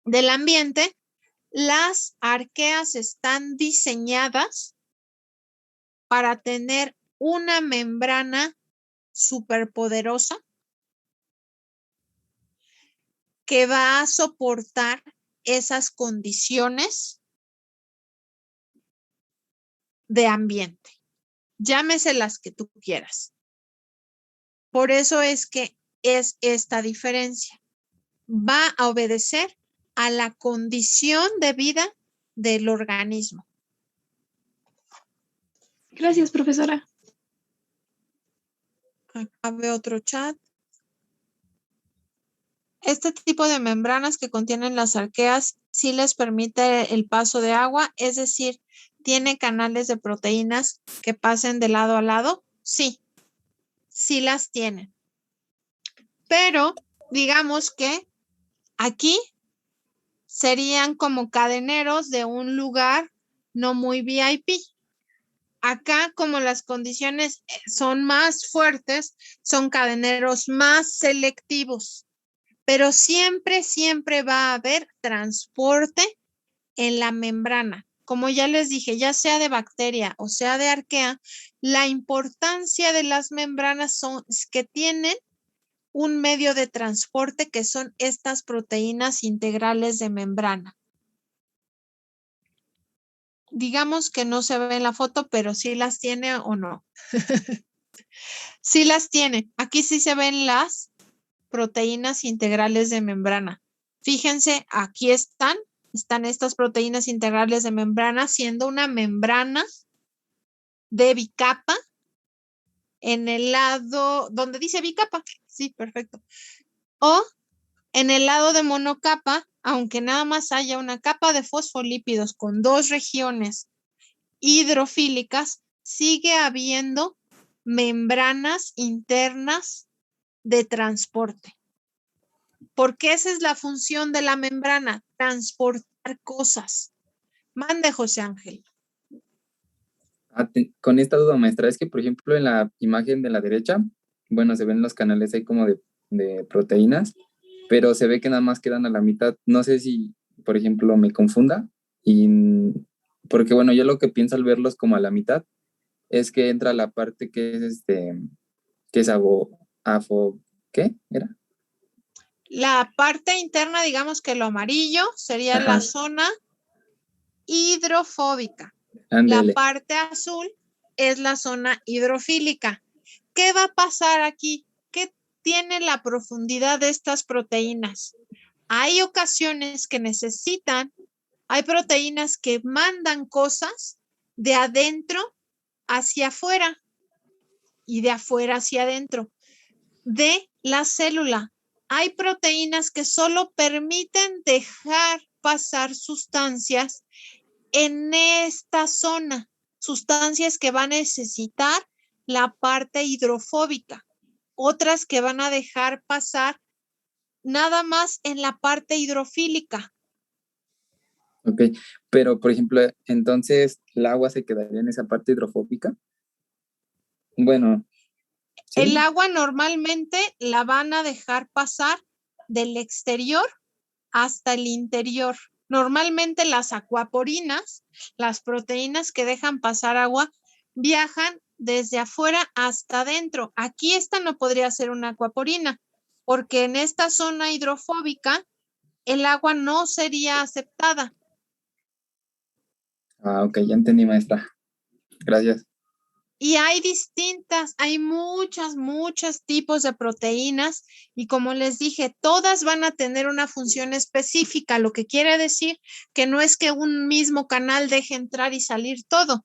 del ambiente, las arqueas están diseñadas para tener una membrana superpoderosa que va a soportar esas condiciones de ambiente. Llámese las que tú quieras. Por eso es que es esta diferencia. Va a obedecer a la condición de vida del organismo. Gracias, profesora. Acá veo otro chat. Este tipo de membranas que contienen las arqueas sí les permite el paso de agua, es decir, ¿tiene canales de proteínas que pasen de lado a lado? Sí, sí las tienen. Pero digamos que aquí serían como cadeneros de un lugar no muy VIP. Acá, como las condiciones son más fuertes, son cadeneros más selectivos. Pero siempre, siempre va a haber transporte en la membrana. Como ya les dije, ya sea de bacteria o sea de arquea, la importancia de las membranas es que tienen un medio de transporte que son estas proteínas integrales de membrana. Digamos que no se ve en la foto, pero sí las tiene o no. Sí las tiene. Aquí sí se ven las proteínas integrales de membrana. Fíjense, aquí están estas proteínas integrales de membrana, siendo una membrana de bicapa en el lado donde dice bicapa. Sí, perfecto. O en el lado de monocapa, aunque nada más haya una capa de fosfolípidos con dos regiones hidrofílicas, sigue habiendo membranas internas de transporte. Porque esa es la función de la membrana, transportar cosas. Mande, José Ángel. Con esta duda, maestra, es que, por ejemplo, en la imagen de la derecha, bueno, se ven los canales ahí como de proteínas, pero se ve que nada más quedan a la mitad. No sé si, por ejemplo, me confunda, y, porque, bueno, yo lo que pienso al verlos como a la mitad es que entra la parte que es que es ¿qué era? La parte interna, digamos que lo amarillo sería Ajá. la zona hidrofóbica. Ándele. La parte azul es la zona hidrofílica. ¿Qué va a pasar aquí? ¿Qué tiene la profundidad de estas proteínas? Hay ocasiones que hay proteínas que mandan cosas de adentro hacia afuera y de afuera hacia adentro de la célula. Hay proteínas que solo permiten dejar pasar sustancias en esta zona, sustancias que van a necesitar la parte hidrofóbica, otras que van a dejar pasar nada más en la parte hidrofílica. Ok, pero por ejemplo, entonces el agua se quedaría en esa parte hidrofóbica. Bueno, ¿sí? El agua normalmente la van a dejar pasar del exterior hasta el interior. Normalmente las acuaporinas, las proteínas que dejan pasar agua, viajan desde afuera hasta adentro. Aquí esta no podría ser una acuaporina, porque en esta zona hidrofóbica el agua no sería aceptada. Ah, ok, ya entendí, maestra. Gracias. Y hay muchos tipos de proteínas y como les dije, todas van a tener una función específica, lo que quiere decir que no es que un mismo canal deje entrar y salir todo.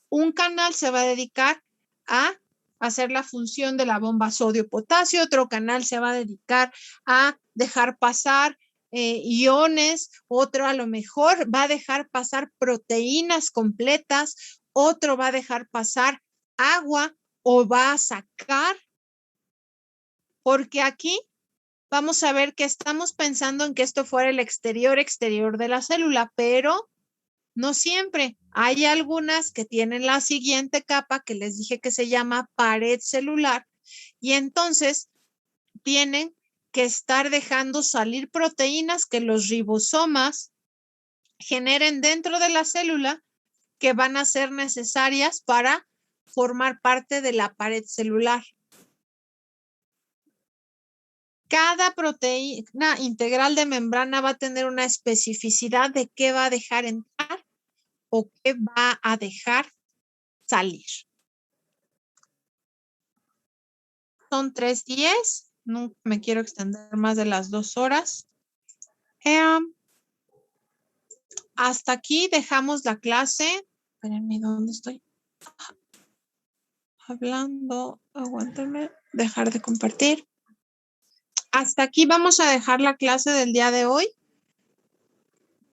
Un canal se va a dedicar a hacer la función de la bomba sodio-potasio, otro canal se va a dedicar a dejar pasar iones, otro a lo mejor va a dejar pasar proteínas completas, otro va a dejar pasar agua o va a sacar, porque aquí vamos a ver que estamos pensando en que esto fuera el exterior de la célula, pero no siempre. Hay algunas que tienen la siguiente capa que les dije que se llama pared celular y entonces tienen que estar dejando salir proteínas que los ribosomas generen dentro de la célula que van a ser necesarias para formar parte de la pared celular. Cada proteína integral de membrana va a tener una especificidad de qué va a dejar entrar o qué va a dejar salir. Son 3:10. No me quiero extender más de las 2 horas. Hasta aquí dejamos la clase. Espérenme, ¿dónde estoy? Hablando, aguántenme, dejar de compartir. Hasta aquí vamos a dejar la clase del día de hoy.